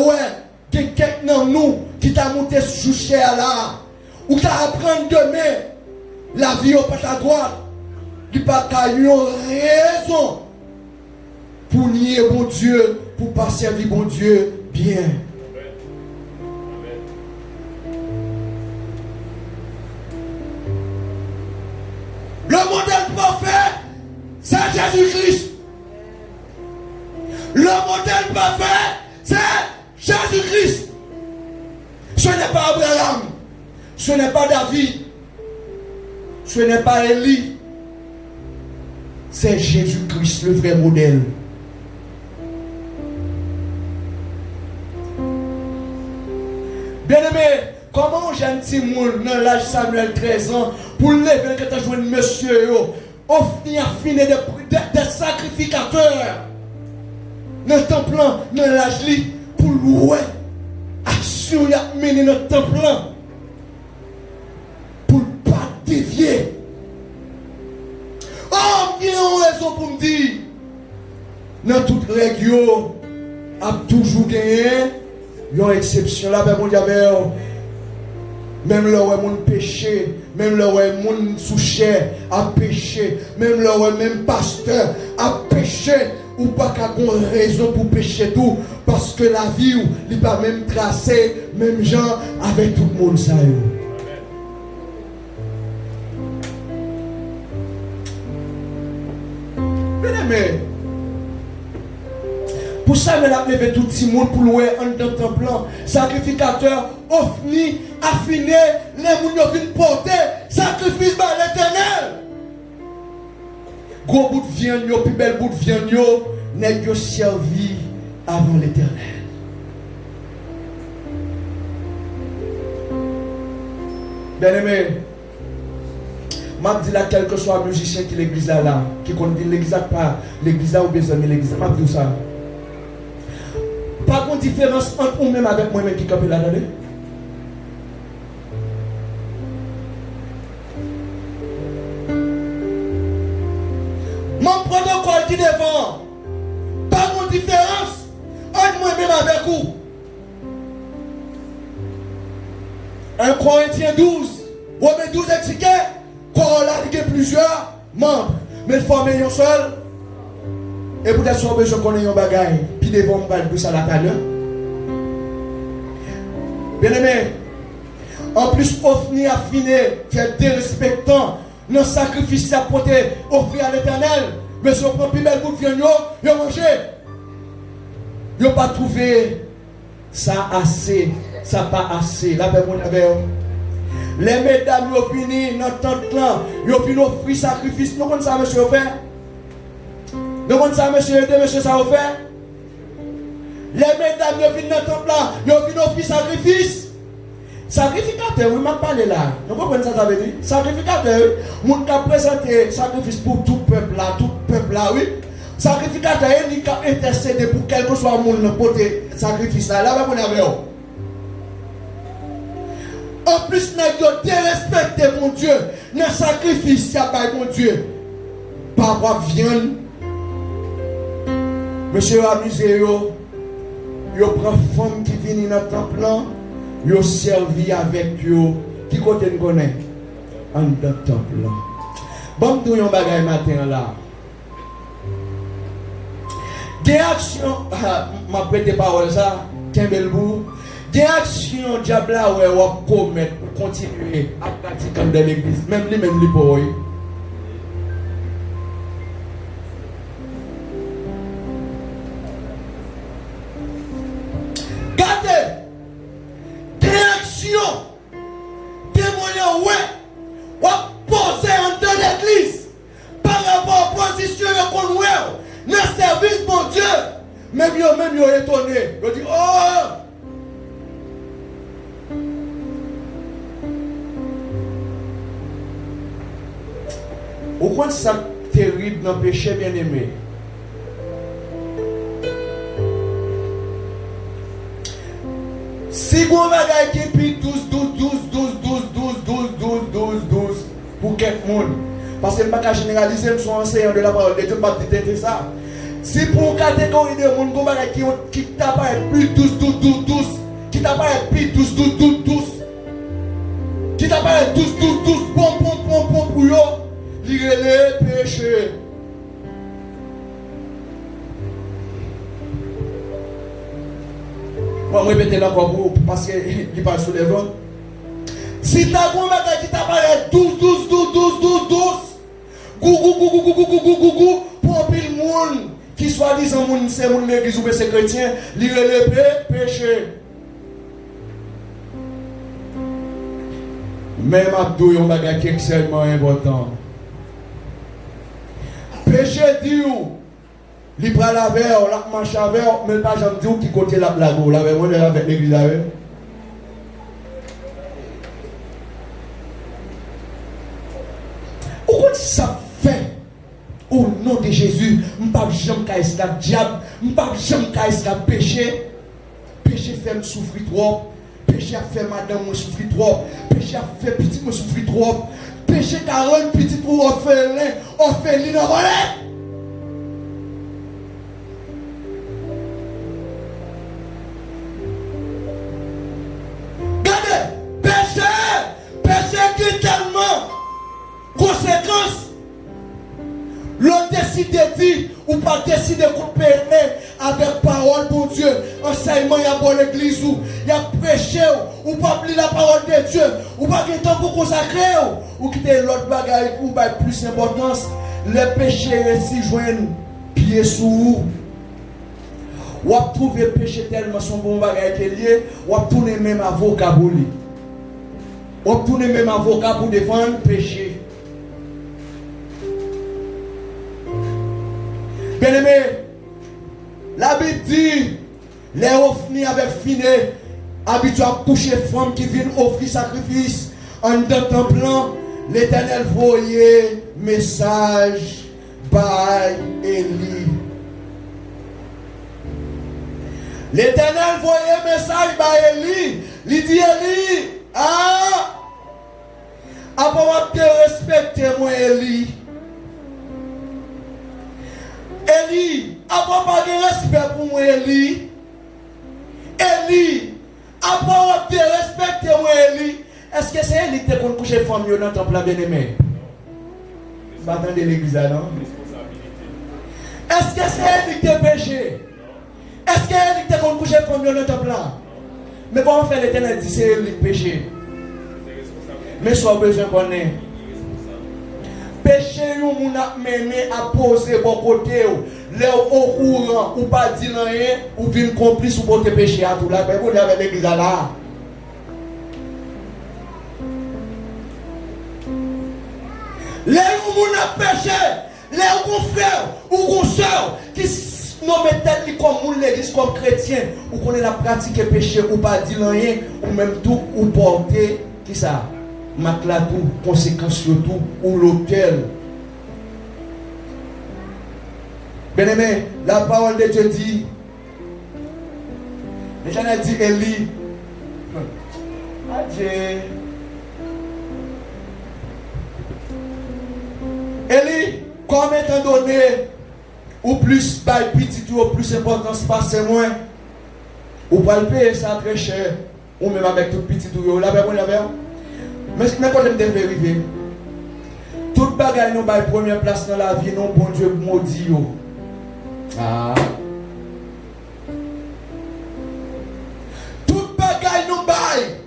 quelqu'un dans nous qui t'a monté sous chair là, ou t'a apprendre demain, la vie au pas à droite. Il n'y a pas raison pour nier bon Dieu, pour ne pas servir bon Dieu bien. Le modèle parfait, c'est Jésus-Christ. Le modèle parfait, c'est Jésus-Christ. Ce n'est pas Abraham, ce n'est pas David, ce n'est pas Élie. C'est Jésus-Christ, le vrai modèle. Bien-aimé, comment j'ai un petit monde dans l'âge Samuel 13 ans pour lever que tu as joué un monsieur, offrir affiner des sacrificateurs dans le temple, dans l'âge pour louer, action y a mené dans le temple pour ne pas dévier. Oh, il y a une raison pour me dire, dans toute règle, a toujours gagné, il y a une exception là, même là où mon péché, même là où mon sous-chair a péché, même là où même pasteur a péché, ou pas qu'à une raison pour pécher tout, parce que la vie, il n'est pas même tracé, même gens avec tout le monde ça. Bien-aimé, pour ça, il a levé tout le monde pour louer un temple, sacrificateur, offni, affiné, les gens viennent porter, sacrifice par l'Éternel. Gros bout de viande, plus belle bout de viande, n'est servi avant l'Éternel. Bien-aimé, je dis là, quel que soit le musicien qui l'église là, qui connaît l'église pas, l'église là ou besoin de l'église, je dis ça. Pas de différence entre vous-même avec moi-même qui campe là-dedans. Mon protocole qui devant, pas de différence entre moi-même avec vous. 1 Corinthiens 12, Romains 12 expliqué, qu'on a plusieurs membres, mais former un seul. Et peut-être si on besoin qu'on ait un bagage, puis devant on va le plus à la table. Bien aimé, en plus, offrir, affiner, faire des respectants, nos sacrifices à porter, offrir à l'Éternel. Mais si on prend plus belle bout de viande, ils ont mangé. Ils n'ont pas trouvé ça assez, ça pas assez. La paix, mon ami. Les mesdames, ils ont fini dans le temps là, ils ont fini offrir sacrifice. Nous connaissons ça, monsieur, fait. Nous connaissons ça, monsieur, ça a fait. Les mesdames, ils ont fini dans le temps là, ils ont fini offrir sacrifice. Sacrificateur, oui, m'a parlé là. Vous comprenez ça, ça veut dire? Sacrificateur, mon qui a présenté sacrifice pour tout peuple là, oui. Sacrificateur, il a intercédé pour quel que soit mon côté sacrifice là, là, vous avez. En plus, nous avons dérespecté mon Dieu. Dans le sacrifice, il y a pas mon Dieu. Par rapport à viande. Monsieur amusé, il prend femme qui vient dans le temple. Yo servi avec yo qui côté nous connaît en dans temple là. Bon tout yon bagay matin là. Des actions m'a prêté parole ça Kembelbou. Des actions diable là ouais on commettre pour continuer à pratiquer dans l'église même les pour eux. Même yo étonné. Yo dit, oh! Au point ça terrible dans le péché bien aimé. Si vous avez qui puis 12 pour quelqu'un, parce que je ne vais pas généraliser, je suis enseignant de la parole de Dieu, je ne vais pas dire ça. Si pour une catégorie de monde qui t'apparaît plus 12, qui t'apparaît plus 12, qui t'apparaît 12, bon pour eux, lire les péchés. Je vais répéter là encore pour parce qu'il parle sur les autres. Si tu as un bagage qui t'apparaît 12, pour pile monde qui soit disant moun c'est moun l'église ou c'est chrétien, lire les péchés. Même Abdou yon bagage qui est extrêmement important. Péché dit ou li pral avec la marche avec mais pas jamais dire qui côté la blague là avec moi avec l'église avec. Pourquoi ça fait au nom de Jésus, m'pas jamais ka esclave diable, m'pas jamais ka esclave péché. Péché fait me souffrir trop. Péché a fait madame me souffrir trop. Péché a fait petit me souffrir trop. Péché a rendu petit pour orphelin dans volée. Péché qui tellement conséquence. L'on décide de dire ou pas décide de couper avec parole pour Dieu. Enseignement, il y a pour l'église ou il y a prêché ou pas oublier la parole de Dieu ou pas qu'il temps pour consacrer ou quitter l'autre bagaille ou pas plus importance. Les péchés si joignent pied sous vous. Ou à trouver péché tellement son bon bagaille qui est lié ou à tourner même avocat pour lui. Ou à tourner même avocat pour défendre péché. Bien aimé, la Bible dit, les offrir avec fini, habitués à coucher femmes qui viennent offrir sacrifice. En deux temps blanc, l'Éternel voyait message par Élie. L'Éternel voyait message par Élie. Il dit Élie, après te respecter moi Élie. Élie, après pas de respect pour moi Élie. Élie, après te respecter moi Élie. Est-ce que c'est Élie qui te coucher femme dans le temple bien aimé? Pas dans l'église non? Est-ce que c'est Élie qui te péché? Est-ce que Élie qui te coucher femme dans le temple là? Mais comment faire l'Éternel dit c'est Élie qui péché? Mais soit besoin qu'on ait. Péché yon moun a mené à poser bon côté là au courant ou pas dire rien ou vinn complice ou porter péché à tout là mais vous avec l'église là. Les moun a péché, les frères ou sœurs qui non mais tête comme moun l'église comme chrétien ou connaît la pratique péché ou pas dire rien ou même tout ou porter qui ça matelas tout, conséquences sur tout, ou l'hôtel. Bien aimé, la parole de Dieu dit, l'Éternel dit Élie, adieu. Élie, comme étant donné, ou plus by petit ou plus importance, passez moins, ou pas le payer ça très cher, ou même avec tout petit ou là, ben, mais quand on est vérifié, toute bagaille nous baille première place dans la vie, non bon Dieu maudit yo. Toute bagaille nous baille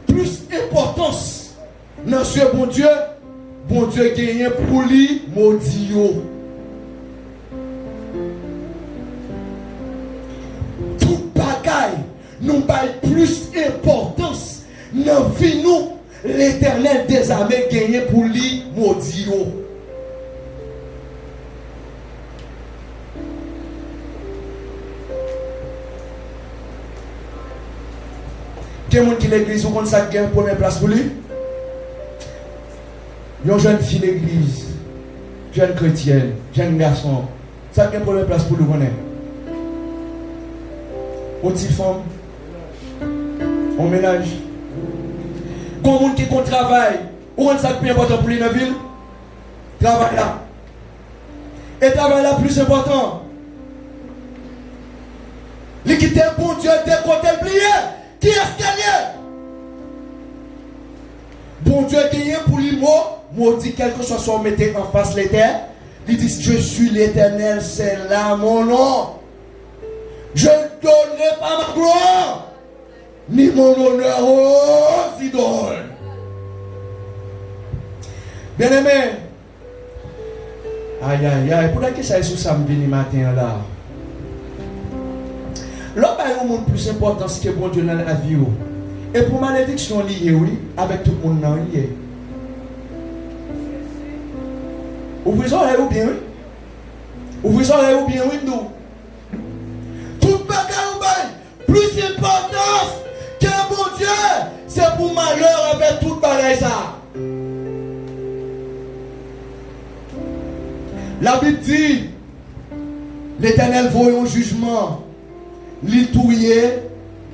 plus importance dans ce bon Dieu gagne pour lui maudit yo. Toute bagaille nous baille plus importance dans vie nous, l'Éternel des armées gagné pour lui maudit. Quelqu'un qui l'église, ou comme ça, qui a une première place pour lui? Une jeune fille d'église, jeune chrétienne, jeune garçon, ça qui a une première place pour lui, on est. Une petite femme, on ménage. Quand on qui travaille, où on ça plus important pour lui dans la ville? Travail là. Et travail là plus important. L'équité bon Dieu dès qu'on est plié. Qui est-ce qu'elle est? Bon Dieu qui est pour lui mot dit quelque chose soit mettez en face les terres. Il dit je suis l'Éternel, c'est là mon nom. Je ne donnerai pas ma gloire ni mon honneur aux idoles. Bien aimé. Aïe aïe aïe. Pourquoi que ça est sous samedi matin là? L'homme a un monde plus important que bon Dieu dans la vie. Et pour malédiction liée, oui, avec tout le monde dans lié. Ouvrez les oreilles ou bien oui? Ouvrez les oreilles ou bien oui nous? Tout bagaille plus importance que bon Dieu, c'est pour malheur avec tout bagaille ça. La Bible dit, l'Éternel voit un jugement, l'itouiller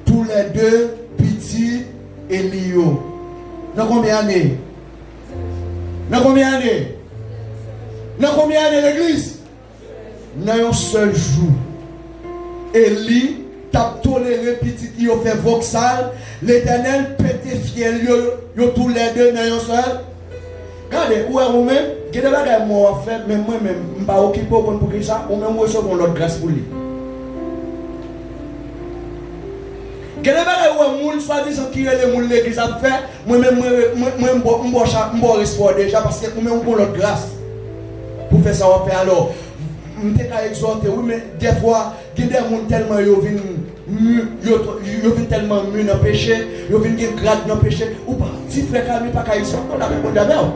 tous les deux, petits et Lio. Dans combien d'années? Dans combien d'années? Dans combien d'années l'église? Dans un seul jour. Élie t'a toléré petit qui a fait voxal. L'Éternel pété fiel yo tous les deux dans un seul. Regardez, où est vous-même? Vous avez des bagages moi fait, mais moi-même, je ne suis pas occupé pour ça. Ou même recevoir l'autre grâce pour lui. Vous avez des bagages où les gens soi-disant qui est les gens l'église a fait. Moi-même, je suis responsable déjà parce que moi-même, je l'autre grâce. Pour faire ça, on fait alors. Je suis exhorté, oui, mais des fois, il y a des gens tellement ils viennent tellement mûrs dans le péché, ils viennent grade dans le péché. Ou pas, si frère Camille pas qu'à exhorter, on a même pas d'abord.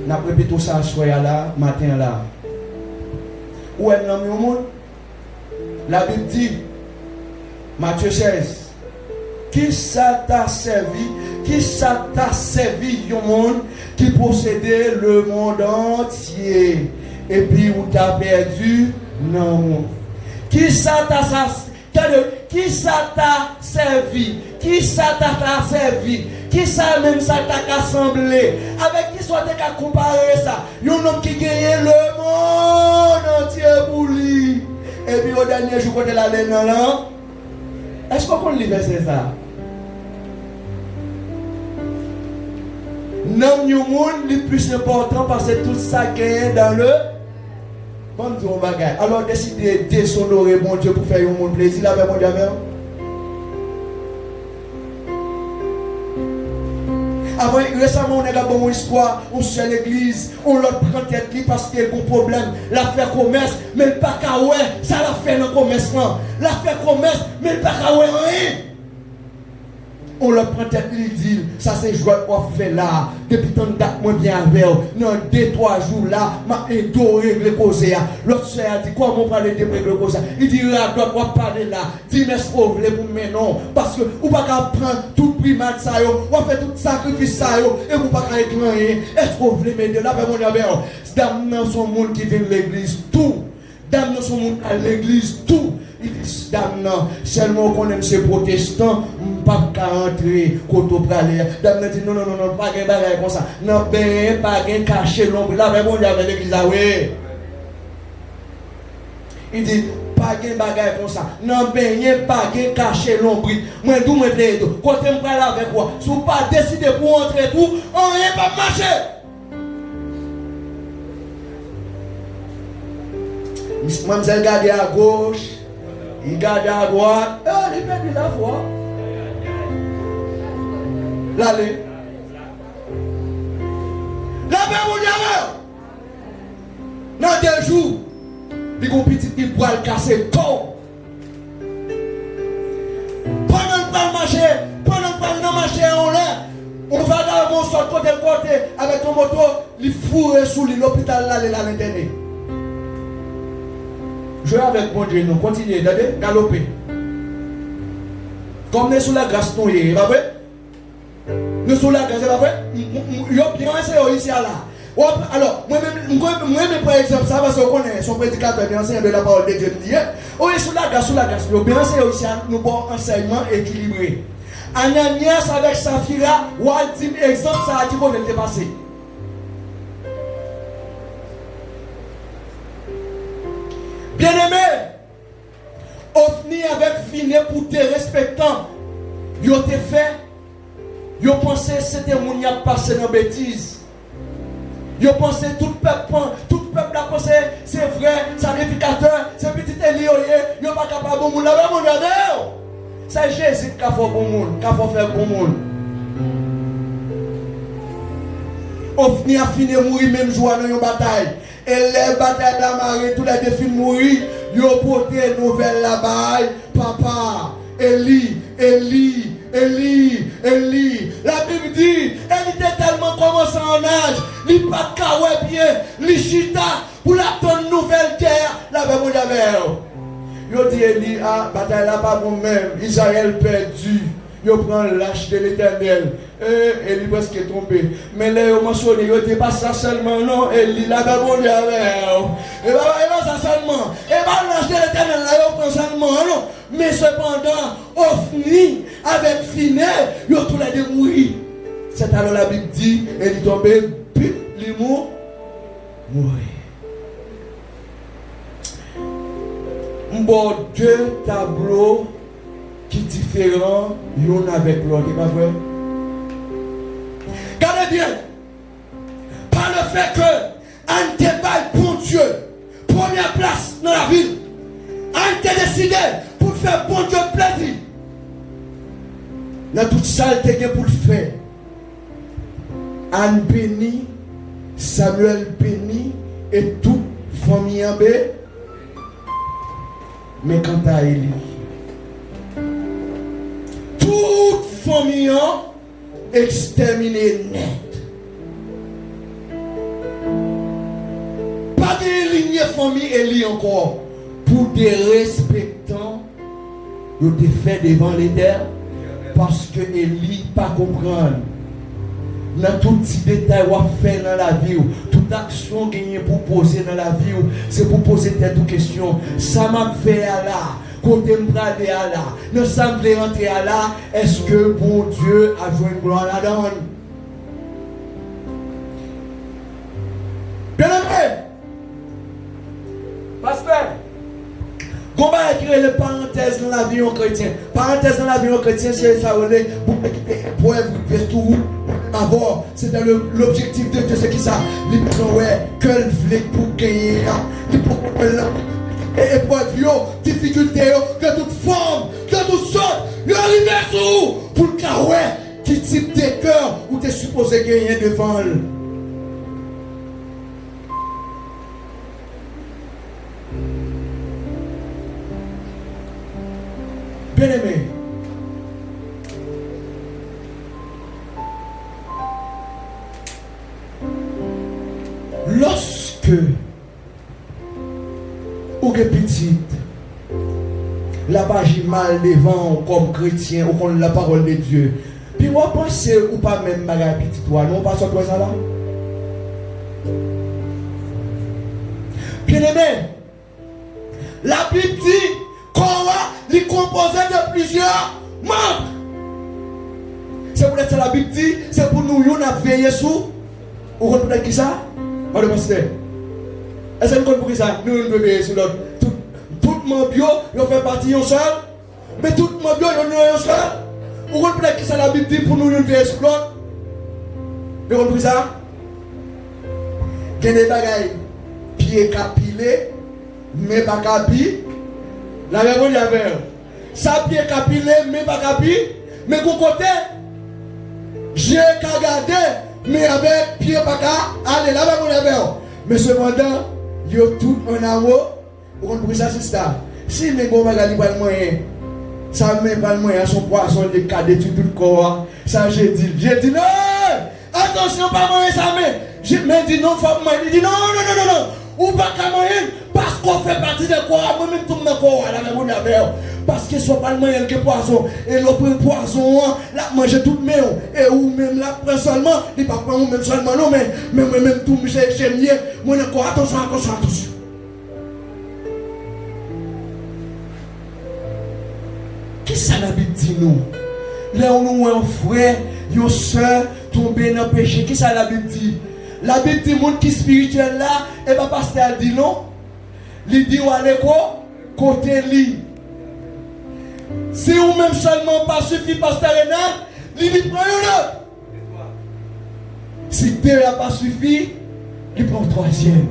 N'a répété tout ça soir là, matin là. Où est l'homme au monde? La Bible dit, Matthieu 16, qui ça t'a servi? Qui ça t'a servi au monde qui possédait le monde entier? Et puis où t'as perdu? Non. Qui ça t'a servi? Qui ça t'a servi? Qui ça même ça t'a assemblé? Avec qui soit t'as comparé ça? Un homme qui gagne le monde entier pour lui. Et puis au dernier jour quand il allait dans là, est-ce qu'on lit verset ça? Non, le monde le plus important parce que tout ça gagne dans le bon Dieu bagaille. Alors décidez de déshonorer mon Dieu pour faire un monde plaisir avec mon Dieu. Avant, récemment, on a gardé une histoire, on se l'église, on leur prend tête parce qu'il y a un problème. L'affaire commerce, mais le pas qu'à ouais, ça l'a fait dans le commerce. L'affaire commerce, mais le pas qu'à ouais, rien. On leur prend tête, il dit, ça c'est joie qu'on fait là. Depuis tant de date, moi bien avec dans 2-3 jours là, m'a adoré le cause. L'autre soeur a dit, comment on parle de régler cause? Il dit, là, on va parler là. Dis, mais ce que vous voulez pour mais non. Parce que vous ne pouvez pas prendre tout primat ça, vous va faire tout sacrifice ça, et vous ne pouvez pas réclamer. Est-ce que vous voulez m'aider là? Mon Dieu, dame son monde qui vient de l'église, tout. Dame son monde à l'église, tout. Il dit, dame, seulement qu'on aime ces protestants, pas qu'à entrer, côté pralé. Dame dit, non, pas de bagaille comme ça. Non, ben, pas de cacher l'ombre. Là, ben, mon Dieu, avec l'église, oui. Il dit, pas de bagaille comme ça. Non, ben, pas de cacher l'ombre. Moi, d'où me plaît, quand je me parle avec moi, si vous pas décidé pour entrer tout, on n'est pas marcher. Mademoiselle garde à gauche, il garde à droite, il perd la foi. L'allée. La paix mon diable. Dans 2 jours, il y a un petit qui boit le casser tout. Pendant que nous marchons en l'air, on va dans mon sol côté avec ton moto, il fourre sous l'hôpital là, l'interne. Jouez avec bon Dieu, nous continuez, regardez, galoper. Comme nous sous la grâce, nous y est, pas vrai? Nous sous la grâce, pas vrai? Il y a bien essayé ici à là. Alors, moi-même, par exemple, ça va se connaître, son prédicateur bien enseigné de la parole de Dieu me dit, on est sous la grâce, il y a bien essayé ici à nous bon enseignement équilibré. Ananias avec Saphira, ou a dit exemple, ça a dit qu'on était passé. Bien-aimé, Ophni avec Finé pour te respectant, ils ont fait, ils ont pensé que c'était mon y a passé dans bêtise. Ils ont pensé tout peuple a pensé c'est vrai, sacrificateur, c'est petit Élie, ils n'ont pas capable de bon monde. Là, mon regardez, c'est Jésus qui a fait bon monde, qui a fait bon monde. Ophni a fini de mourir même jour dans une bataille. Et les batailles de la marée, tous les défis de mourir, ils ont porté une nouvelle là-bas. Papa, Élie. La Bible dit, elle était tellement commencée en âge, il n'a pas de bien, il chita pour la tonne nouvelle guerre. La Bible dit, il dit Élie, ah, bataille là-bas moi-même, Israël perdu. Il prend l'âge de l'Éternel. Et il est presque tombé. Mais là, il mentionné, il dit pas ça seulement, non. Il l'a pas bon Dieu avec. Et pas ça seulement. Et pas l'âge de l'Éternel, là, il prend seulement, non. Mais cependant, Ophni, avec Finé, il a tous les deux mourir. C'est alors la Bible dit, il est tombé, puis il mourir. Bon, deux tableaux qui différents l'un avec l'autre, c'est pas vrai? Regardez bien, par le fait que on te baille pour Dieu, première place dans la ville, on te décidé pour faire bon Dieu plaisir. Dans toute ça, il te pour le faire. Anne béni, Samuel béni, et toute famille en bé. Mais quant à Élie, toute famille exterminée net. Pas de ligne famille Élie encore. Pour des respectants, ils ont fait devant l'Éternel. Parce que Élie pas comprendre. Dans tout petit détail qu'on fait dans la vie, toute action gagnée pour poser dans la vie, c'est pour poser cette question. Ça m'a fait à là. Côté m'brader à là, nous sommes rentrer à là, est-ce que bon Dieu a joué une gloire là-dedans? Bien aimé, pasteur, comment écrire les parenthèses dans la vie en chrétien? Parenthèse dans la vie en chrétien, c'est ça, pour être tout avant, c'est dans l'objectif de Dieu, c'est qui ça? Les gens, ouais, que le voulait pour gagner, et épreuve, difficulté, de toute forme, de toute sorte, il arrive sur pour le cas, ouais, qui type de cœur où tu es supposé gagner devant elle. Bien aimé, lorsque ou que petite, la page mal devant comme chrétien ou comme la parole de Dieu. Puis on pense ou pas même ma petite toi, non pas sur toi ça là. Bien aimé, la Bible dit qu'on est composé de plusieurs membres. C'est pour ça la Bible dit, c'est pour nous on a veillé sur. Vous comprenez qui ça? Pas de pasteur. Est-ce que vous comprenez ça? Nous devons veiller sur l'autre. Tout le monde bio, il fait partie d'un seul. Mais tout le monde bio, il est un seul. Vous comprenez qui ça la Bible dit pour nous veiller sur l'autre? Vous comprenez ça? Il y a des bagailles pieds capilés, mais pas capilés. La réponse est avec ça pied capilé, mais pas capilé. Mais de côté, j'ai qu'à garder, mais avec pied pas capilé. Allez, la réponse est avec. Mais cependant, il y a tout un amour. Vous comprenez ça, c'est ça. Si mes gars ne pas le moyen, ça ne met pas le moyen, son poisson, les cas d'études tout le corps. Ça, j'ai dit non, attention, pas moyen, ça met. Mais dit non, faut moi. Il dit non. ou pas qu'à moyen, parce qu'on fait partie de quoi, moi-même tout le monde quoi, la même affaire. Parce que soit pas le moyen que poison, et l'on prend poison, là, manger tout le monde, et ou même là, prend seulement, il pas prendre ou même seulement, non, mais même tout, j'aime mieux, moi, encore, attention. Qui ça la Bible dit nous? Là où nous un frère, une soeur tombé dans le péché, qui ça la Bible dit? La Bible dit monde qui est spirituel là, et pas pasteur dit non. Il dit ou allez quoi? Côté lui. Si ou même seulement pas suffit pasteur Renard, il dit prends un autre. Si deux n'a pas suffi, il prend le troisième.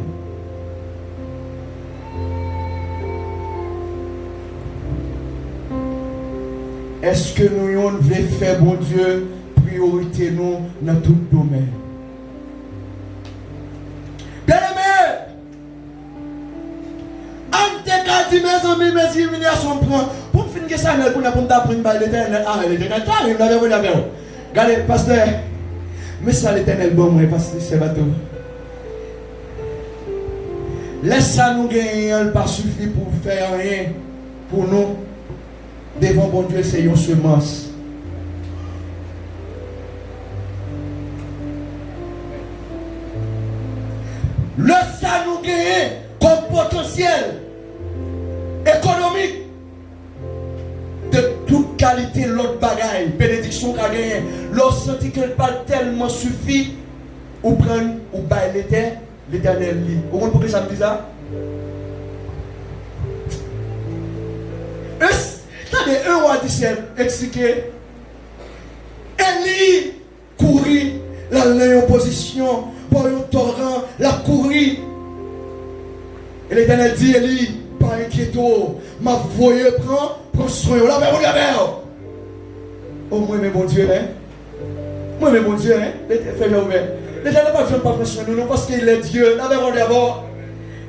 Est-ce que nous devons faire, bon Dieu, priorité nous dans tout domaine? Bien-aimé, en te cas dit mes amis, mes humiliations prend. Pour finir ça, pour nous apprendre par l'éternel. Ah, l'éternel, toi, il l'avait vu là-bas. Regardez, pasteur, mais ça l'éternel bon, moi, pasteur, c'est bateau. Laisse ça nous gagner, il pas suffit pour faire rien pour nous. Devant bon Dieu, c'est une semence. Le ça nous gagne comme potentiel économique de toute qualité, l'autre bagaille, bénédiction qu'a gagné. Lorsque senti qu'elle parle tellement suffit, ou prendre ou bailler l'éternel lit. Vous comprenez pourquoi ça me dit ça? Attendez, un roi du ciel expliqué. Élie courit, la en position pour un torrent, la courit. Et l'éternel dit, Élie, pas inquiéto, ma voyée prend soin. Là, mais regardez. Oh, moi, mais bon Dieu, hein? Moi, mais bon Dieu, hein? L'éternel n'a pas besoin de prendre soin de nous parce qu'il est Dieu. Là, mais regardez.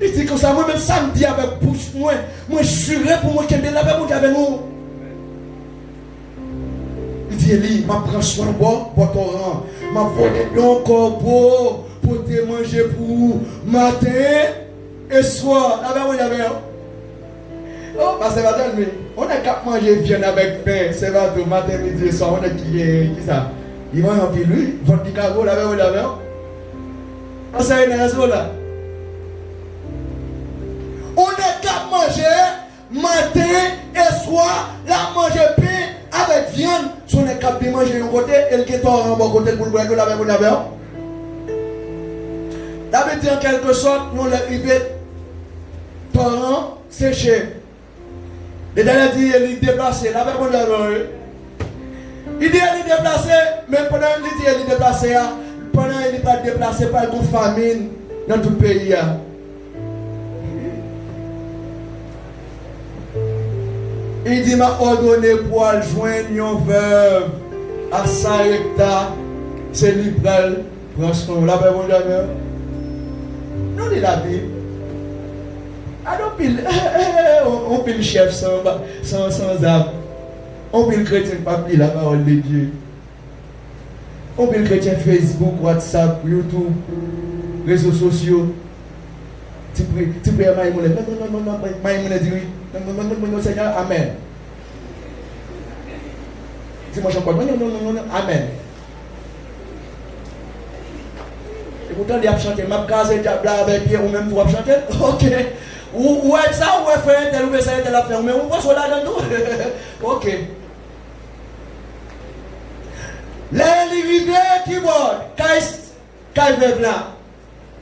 Il dit comme ça, moi-même, samedi avec bouche, moi, je jurerai pour moi qu'il est là, mais avec nous. Il dit, Élie, ma prends soin de toi, pour ton rang. Ma voyée encore pour te manger pour matin et soir. Là, mais regardez. Oh, parce que on a qu'à manger viande avec pain, c'est pas tout, matin, midi et soir, on a qui ça? Il va en lui, votre carreau, là, c'est une raison là. On a qu'à manger matin et soir, là, manger pain avec viande, si on est capable de manger un côté, et le guetton en bon côté pour le boire, là, là, veut dire en quelque sorte, nous l'arrivée, torrent séché. Et d'ailleurs, il est déplacé. Là, il dit qu'il est déplacé, mais pendant qu'il est déplacé, pendant qu'il n'est pas déplacé par une famine dans tout le pays. Il dit, m'a ordonné pour joindre une veuve à Sarepta, c'est libéral. Franchement, là, non, il a dit. On peut le chef sans âme. On peut le chrétien pas pile la parole de Dieu. On peut le chrétien Facebook, WhatsApp, YouTube, réseaux sociaux. Tu peux Maïmoune. Non, Maïmoune dit oui. Non, Seigneur, Amen. Dis-moi encore. Non, Amen. Et pourtant, il a chanté. Ma case est avec Pierre ou même toi chanter. Ok. Ou est ça, ou est fait tel ou est ça, tel affaire. Mais on voit ça là dans tout. Ok. Les rivières qui boivent, quand veuve là,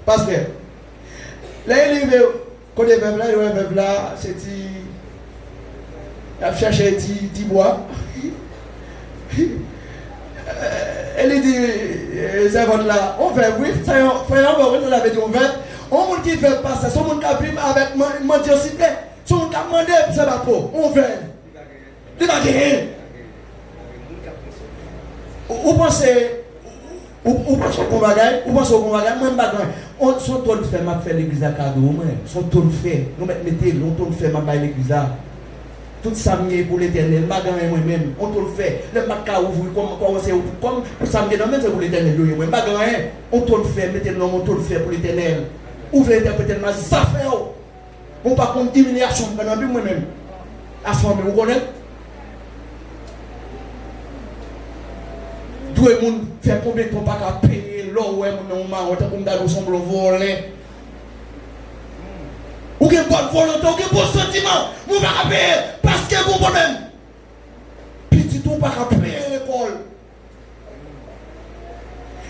pasteur. Les rivières, quand les veuves là, les veuves là, c'est qui. Il a cherché petit bois. Elle dit, c'est votre là, on fait, oui, ça y est, on avait dit, on fait. On monde qui fait pas ça, son monde qui a pris avec mendiosité, son monde qui a demandé, c'est pas trop, on fait. Il va gagner. Vous pensez qu'on va gagner? Vous pensez qu'on va gagner? Moi, je ne vais pas gagner. Son tour de fait, m'a fait l'église à cadeau. Son tour de fait, nous mettez, on tour de fait, m'a fait l'église à. Tout ça m'est pour l'éternel, m'a gagné moi-même. On tour de fait, le maca ouvre, comme ça m'est dans même c'est pour l'éternel. Moi, m'a gagné. On tour de fait, mettez le nom, on tour de fait pour l'éternel. Ou vous interpréter ma affaire. Bon, par contre, humiliation, pendant moi-même. À ce moment, vous connaissez? Tout le monde fait combien de temps pas qu'à payer l'eau ou mon marron, comme dans le semble voler. Ou une bonne volonté, ou un bon sentiment, vous ne pouvez pas payer parce que vous vous-même. Petit tout pas qu'à payer l'école.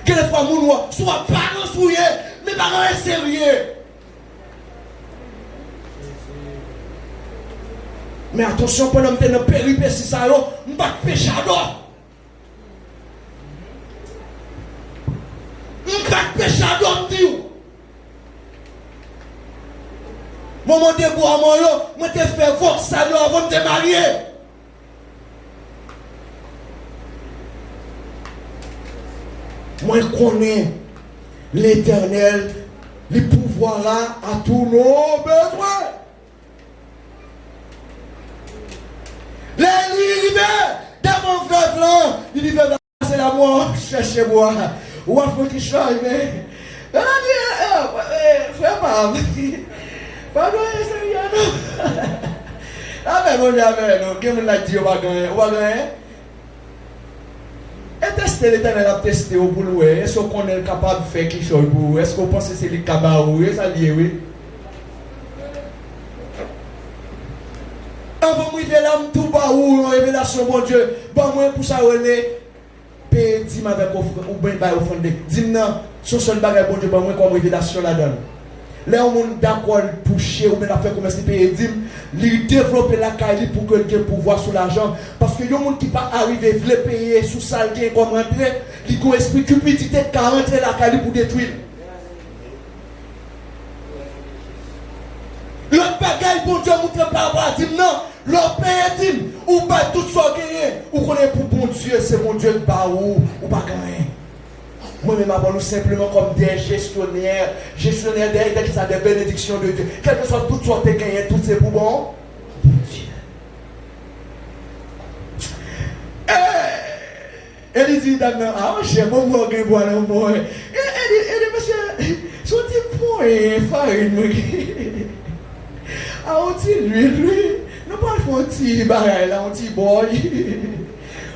Quelquefois, mon soit parents souillés, mais parents sérieux. Mais attention, pendant que nous péripéties, ça, nous ne pas pécher à l'eau. Nous ne pas pécher à l'eau. Moment de boire, moi, te fait voir ça avant de te marier. Moi, je connais l'Éternel, le pouvoir là à tous nos besoins. L'hiver, dans mon fleuve là, il va passer la mort, cherchez moi. Ou un faut qu'il change, mais. Frère, pas gagner, c'est rien, non. Ah, mais bon, non, qui m'a dit, on va gagner. Et tester l'Éternel a testé au boulot. Est-ce qu'on est capable de faire quelque chose pour vous? Est-ce qu'on pense que c'est le cabaret? Ça lié, oui. Avant de faire l'âme tout bas ou révélation, mon Dieu, bon, moi, pour ça, on est payé, dis-moi avec ou bien, offrande. Dis-moi, son seul bagage, bon Dieu, bon, moi, comme révélation là-dedans. Là, on est d'accord pour toucher ou bien faire comme si payer dim, lui développer la caille pour que le pouvoir sur l'argent. Parce que les gens qui pas arriver, veulent payer sous salle comme rentrer, ils ont esprit cupidité qui rentrer la caille pour détruire. L'autre bagaille, bon Dieu, montre par rapport à dim, non, l'autre paye dim, ou pas tout ça gagné, ou qu'on est pour bon Dieu, c'est mon Dieu de bas ou pas gagné. Moi-même, nous simplement comme des gestionnaires derrière qui sont des bénédictions de Dieu. Quel que soit tout ce que tu gagné, tout c'est pour bon Dieu. Elle dit, ah, j'aime mon mot, elle dit, monsieur, son petit point, farine, ah, on dit, lui, nous parlons un petit bagaille là, un petit boy,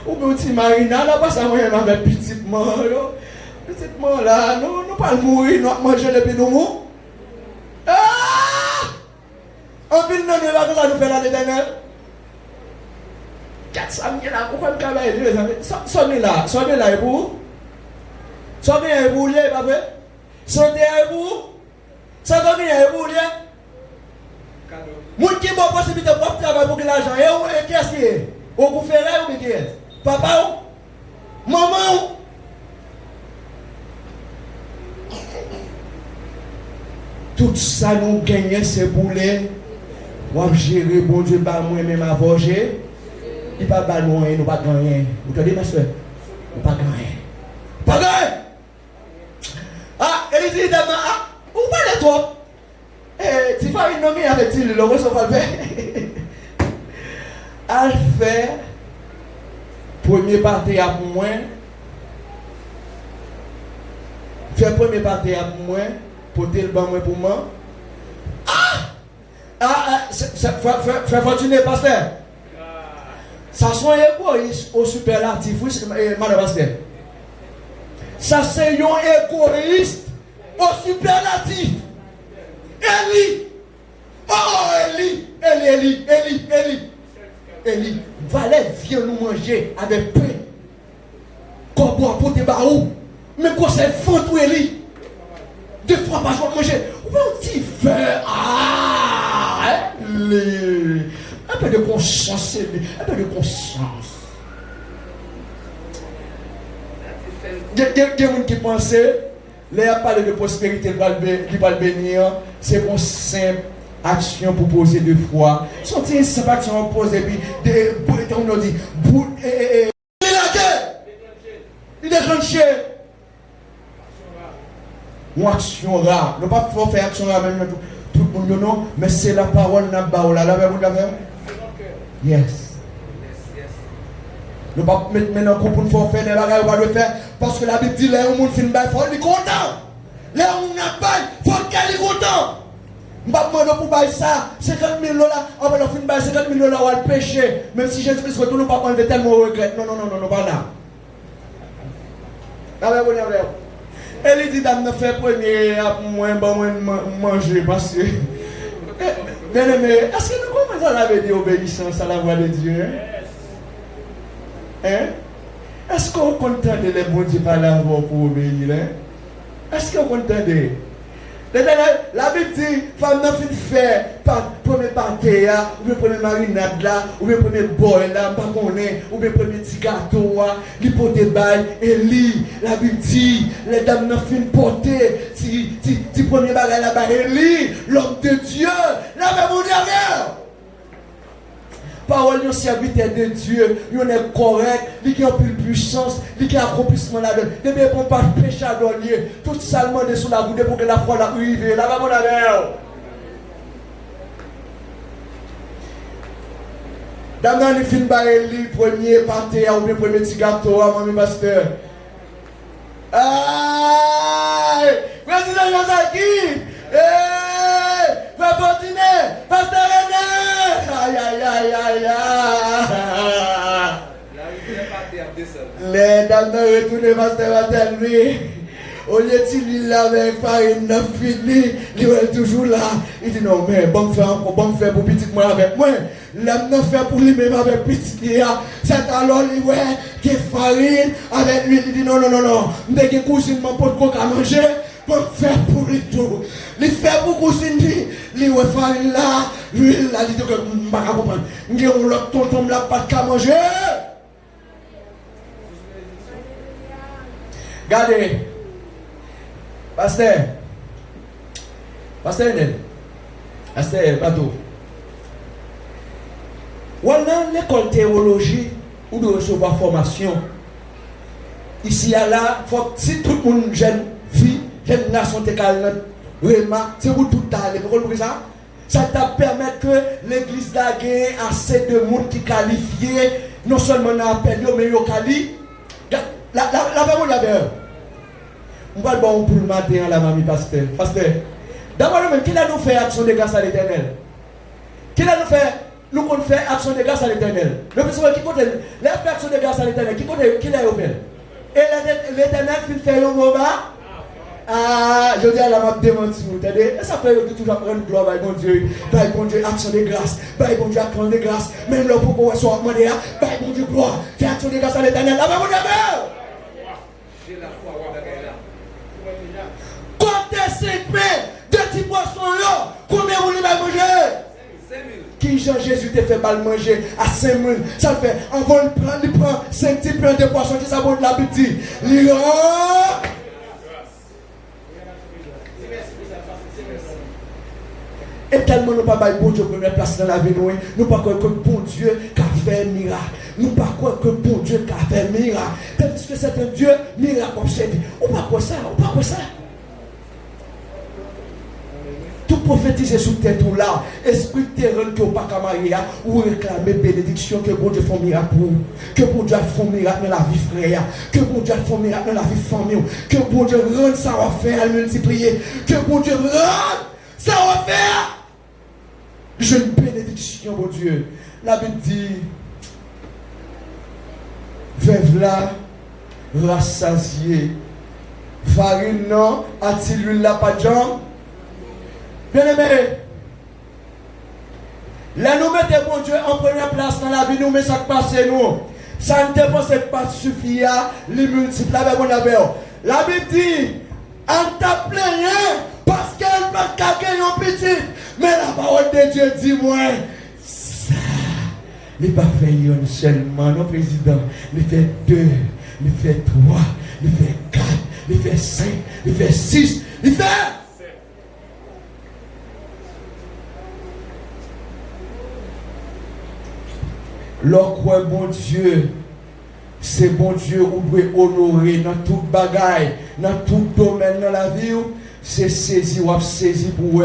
ou bien un petit marina, là, pas ça, moi, avec petite main, petitement là, nous pas mourir, nous manger les pédomos. Ah! En ville, nous nous faire la l'éternel. 400 000 là, pourquoi nous travaillons les amis? 100 000 là, et vous? 100 000 et vous, pas vrai? 100 000 et vous? 100 000 et vous, moun qui a possibilité de travailler pour l'argent, et qui est-ce qui est? Ou vous ferez ou qui est? Papa ou? Maman ou? Tout ça nous gagne, c'est pour les. Moi, gérer, bon Dieu, pas moi-même à voger. Il n'y a pas de moyen, nous pas gagner. Vous entendez, ma soeur? Nous pas gagner. Pas gagner! Ah, Élisée, ah, où parlez toi? Tu fais une nommée avec il, le reste, on va le faire. À le faire, premier parti à moi. Faire premier parti à moi. Porter le banc pour moi. Fais fortuner, pasteur. Ça sont égoïstes au superlatif, oui, madame pasteur. Ça c'est un égoïste au superlatif. Eli. Oh, Eli. Valet vient nous manger avec pain. Comme pour apporter baou. Mais quoi c'est fou, Eli? 2 fois par jour manger. Ou bien un petit verre. Un peu de conscience. Un peu de conscience. Il y a des gens qui pensent, là, il a parlé de prospérité, il va le bénir. C'est une simple action pour poser 2 fois. C'est une simple action pour poser, puis on dit, il est tranché. Une action rare. Nous ne pouvons pas faire action rare même tout le monde, non, mais c'est la parole n'a pas là. Vous l'avez? Yes. Nous ne pouvons pas maintenant pour nous faire des bagages, on va le faire parce que la Bible dit là, on monde fin bail fort, il est content. Là, on n'a pas, il faut qu'elle est content. Je ne vais pas demander pour bailler ça, 50 000 $, après on finit par 50 000 $, on va le pécher. Même si Jésus-Christ retourne, on ne va pas enlever tellement regret. Non, pas là. Elle dit, dame, ne fait premier, moi, manger, parce que. Bien aimé, est-ce que nous commençons à la dire obéissance à la voix de Dieu? Hein? Est-ce qu'on est content de les bons Dieu par la voix pour obéir? Est-ce qu'on est content de. La Bible dit, femme n'a fait faire, premier pâté, ou bien premier marinade là, ou bien premier bol là, pas qu'on est, ou bien premier petit gâteau, l'hypothèse bail, et lit. La Bible dit, les dames n'ont fait porter, si premier bagage là-bas, et lit, l'homme de Dieu, la même on rien. Parole de serviteur de Dieu, il est correct, il a plus de puissance, il a accomplissement là-dedans. Il ne peut pas pécher à donner. Tout ça demande sur la route pour que la foi arrive. Là-bas, mon ami. Dans le film, il premier pâté ou bien premier petit gâteau, mon pasteur. Aïe! Président Yosaki! Va continuer! Pasteur René! Aïe! Les dames de retourner, pasteur René. Au lieu de l'île avec farine, neuf fini, il est toujours là. Il dit non, mais bon faire encore, bon faire pour petit moi avec moi. L'homme n'a fait pour lui-même avec petit. C'est alors lui, ouais, qui est farine avec lui. Il dit non. Dès que cousine m'a pas de quoi à manger, bon faire pour lui tout. Il fait pour cousine, il ouais farine là, l'huile là, il dit que je ne peux pas comprendre. Il dit on l'a tonton là, pas de quoi manger. Regardez. Pasteur Enel, Pasteur Bateau. Ou dans l'école théologie, ou de recevoir formation. Ici à là, faut si tout le monde jeune fille, jeune nation te calme, vraiment, c'est vous tout aller. Vous comprenez ça? Ça t'a permis que l'église a gagné assez de monde qui qualifié, non seulement dans l'appel, mais au quali. La parole d'abord. On va le bon pour le matin à la mamie pasteur. Pasteur, d'abord même, qui a nous fait action de grâce à l'Éternel? Qui a nous fait, nous qu'on fait action de grâce à l'Éternel? Le plus souvent, qui compte les action de grâce à l'Éternel? Qui l'a fait? Et l'Éternel fait un moment. Ah, je dis à la map démenti, vous entendez? Et ça fait toujours prendre gloire à bon Dieu. Bah, bon Dieu, action de grâce. Bah, bon Dieu, action de grâce. Même là, pour qu'on soit demandé, bah, bon Dieu, gloire. Fais action de grâce à l'Éternel. Là, bah, bon Dieu, j'ai la foi, comptez 5 pains, 2 petits poissons là, combien vous voulez manger? 5 000. Qui Jean-Jésus te fait mal manger à 5 000? Ça fait, avant il prend 5 petits pains de poissons, qui ça vaut de la petite. Et tellement nous ne pas bon Dieu première place dans la vie, nous ne pas croire que bon Dieu qui a fait un miracle. Nous ne pas croire que bon Dieu qui a fait un miracle. Tandis que c'est un Dieu miracle obsédé. On ne pas croire ça, on ne pas croire ça. Tout prophétiser sous tête ou là, esprit terrain que vous pas qu'à marier, ou réclamer bénédiction que bon Dieu fait un miracle pour vous, que bon Dieu fait un miracle dans la vie frère, que bon Dieu fait un miracle dans la vie famille, que bon Dieu rende ça va faire à multiplier, que bon Dieu rende ça va faire. J'ai une bénédiction, mon Dieu. La Bible dit, veuve là, rassasié. Farine non, a-t-il l'huile là, pas de jambes? Bien aimé, là nous mettons bon Dieu en première place dans la vie, nous mettons ça qui passe nous. Ça ne dépend pas suffire, les multiples avec mon labeur. La Bible dit, en t'a rien parce qu'elle ne peut pas gagner un petit. Mais la parole de Dieu dit moi, ça, il n'est pas fait une seulement, non président. Il fait 2, il fait 3, il fait 4, il fait 5, il fait 6, il fait. Leur quoi bon Dieu, c'est bon Dieu où doit honorer dans toute bagaille, dans tout domaine dans la vie, c'est saisi ou saisi pour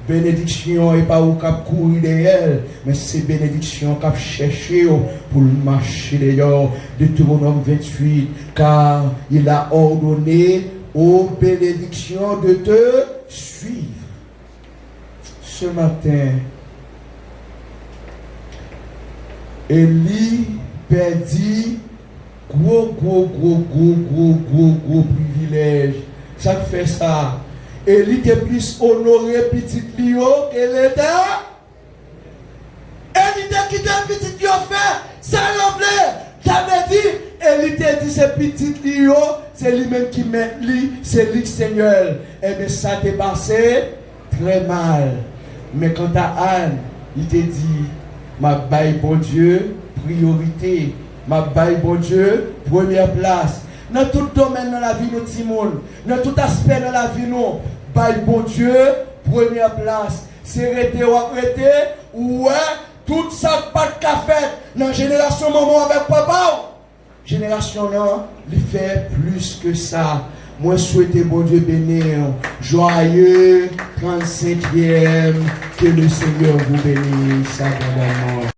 bénédiction et pas où cap courir derrière, mais c'est bénédiction cap chercher pour marcher d'ailleurs. Deutéronome 28, car il a ordonné aux bénédictions de te suivre. Ce matin, Élie perdit gros privilège. Ça fait ça. Élie était plus honoré petit Lio qu'elle était. Élie était quitté petit Lio fait. Ça l'enlève. J'avais dit, Élie t'a dit c'est petit Lio, c'est lui-même qui met lui, c'est lui Seigneur. Et bien ça t'est passé très mal. Mais quant à Anne, il t'a dit, ma baille bon Dieu, priorité. Ma baille bon Dieu, première place. Dans tout domaine dans la vie de Timon, dans tout aspect dans la vie nous, baille bon Dieu, première place. C'est arrêté ou arrêté, ouais, tout ça pas de café dans la génération maman avec papa. Génération là, il fait plus que ça. Moi, souhaitez bon Dieu bénir, joyeux 35e, que le Seigneur vous bénisse abondamment.